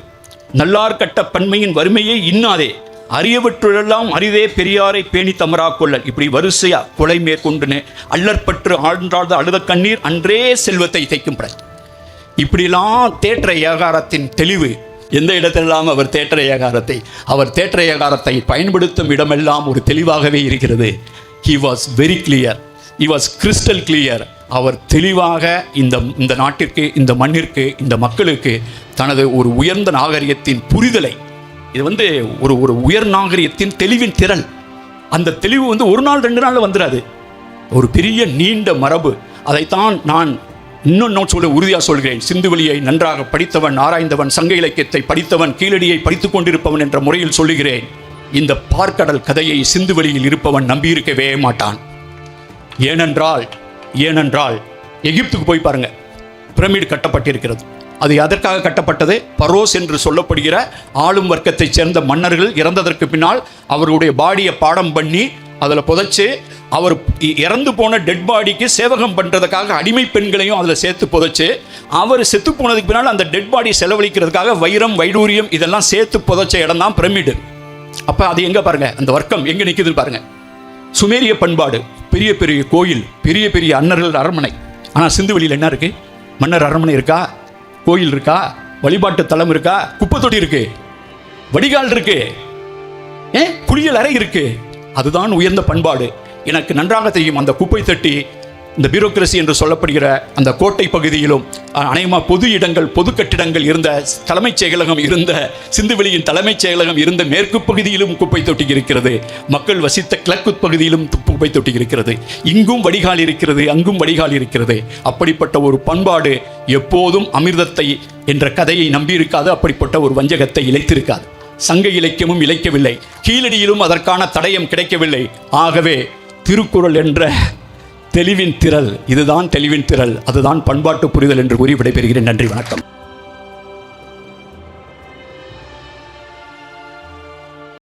நல்லார் கட்ட பன்மையின் வறுமையை இன்னாதே, அரியவற்றுள்ளெல்லாம் அரிதே பெரியாரை பேணி தமரா கொள்ளல். இப்படி வரிசையா கொலை மேற்கொண்டுன்னு அல்லற்பற்று ஆழ்ந்தாழ்ந்த அழுத கண்ணீர் அன்றே செல்வத்தை தைக்கும் பட. இப்படிலாம் தேற்ற ஏகாரத்தின் தெளிவு. எந்த இடத்திலெல்லாம் அவர் தேற்ற ஏகாரத்தை பயன்படுத்தும் இடமெல்லாம் ஒரு தெளிவாகவே இருக்கிறது. He was very clear. He was crystal clear. அவர் தெளிவாக இந்த நாட்டிற்கு, இந்த மண்ணிற்கு, இந்த மக்களுக்கு தனது ஒரு உயர்ந்த நாகரிகத்தின் புரிதலை, இது வந்து ஒரு உயர் நாகரிகத்தின் தெளிவின் திறன். அந்த தெளிவு வந்து ஒரு நாள் 2 நாள் வந்துடாது, ஒரு பெரிய நீண்ட மரபு. அதைத்தான் நான் இன்னும் சொல்ல உறுதியாக சொல்கிறேன். சிந்துவெளியை நன்றாக படித்தவன், ஆராய்ந்தவன், சங்க இலக்கியத்தை படித்தவன், கீழடியை படித்துக் கொண்டிருப்பவன் என்ற முறையில் சொல்லுகிறேன். இந்த பார்க்கடல் கதையை சிந்துவெளியில் இருப்பவன் நம்பியிருக்கவே மாட்டான். ஏனென்றால் எகிப்துக்கு போய் பாருங்க, பிரமிடு கட்டப்பட்டிருக்கிறது. அது எதற்காக கட்டப்பட்டது? பரோஸ் என்று சொல்லப்படுகிற ஆளும் வர்க்கத்தைச் சேர்ந்த மன்னர்கள் இறந்ததற்கு பின்னால் அவர்களுடைய பாடியை பாடம் பண்ணி அதில் புதைச்சு, அவர் இறந்து போன டெட் பாடிக்கு சேவகம் பண்ணுறதுக்காக அடிமை பெண்களையும் அதில் சேர்த்து புதைச்சு, அவர் செத்து போனதுக்கு பின்னால் அந்த டெட் பாடி செலவழிக்கிறதுக்காக வைரம், வைடூரியம் இதெல்லாம் சேர்த்து புதைச்ச இடம் தான் பிரமிடு. அப்போ அது எங்கே பாருங்க, அந்த வர்க்கம் எங்கே நிற்குதுன்னு பாருங்க. சுமேரிய பண்பாடு, பெரிய பெரிய கோயில், பெரிய பெரிய அன்னர்கள் அரண்மனை. ஆனால் சிந்துவெளியில் என்ன இருக்கு? மன்னர் அரண்மனை இருக்கா? கோயில் இருக்கா? வழிபாட்டு தலம் இருக்கா? குப்பை தொட்டி இருக்கு, வடிகால் இருக்கு, குளியல் அறை இருக்கு. அதுதான் உயர்ந்த பண்பாடு. எனக்கு நன்றாக தெரியும், அந்த குப்பை தட்டி, இந்த பியூரோக்ரசி என்று சொல்லப்படுகிற அந்த கோட்டை பகுதியிலும் அநேகமாக பொது இடங்கள், பொது கட்டிடங்கள் இருந்த தலைமைச் செயலகம் இருந்த, சிந்துவெளியின் தலைமைச் செயலகம் இருந்த மேற்கு பகுதியிலும் குப்பை தொட்டி இருக்கிறது. மக்கள் வசித்த கிழக்கு பகுதியிலும் குப்பை தொட்டி இருக்கிறது. இங்கும் வடிகால் இருக்கிறது, அங்கும் வடிகால் இருக்கிறது. அப்படிப்பட்ட ஒரு பண்பாடு எப்போதும் அமிர்தத்தை என்ற கதையை நம்பியிருக்காது. அப்படிப்பட்ட ஒரு வஞ்சகத்தை இழைத்திருக்காது. சங்க இலக்கியமும் இழைக்கவில்லை, கீழடியிலும் அதற்கான தடயம் கிடைக்கவில்லை. ஆகவே திருக்குறள் என்ற தெளிவின் திரள், இதுதான் தெளிவின் திரள், அதுதான் பண்பாட்டு புரிதல் என்று கூறி விடைபெறுகிறேன். நன்றி, வணக்கம்.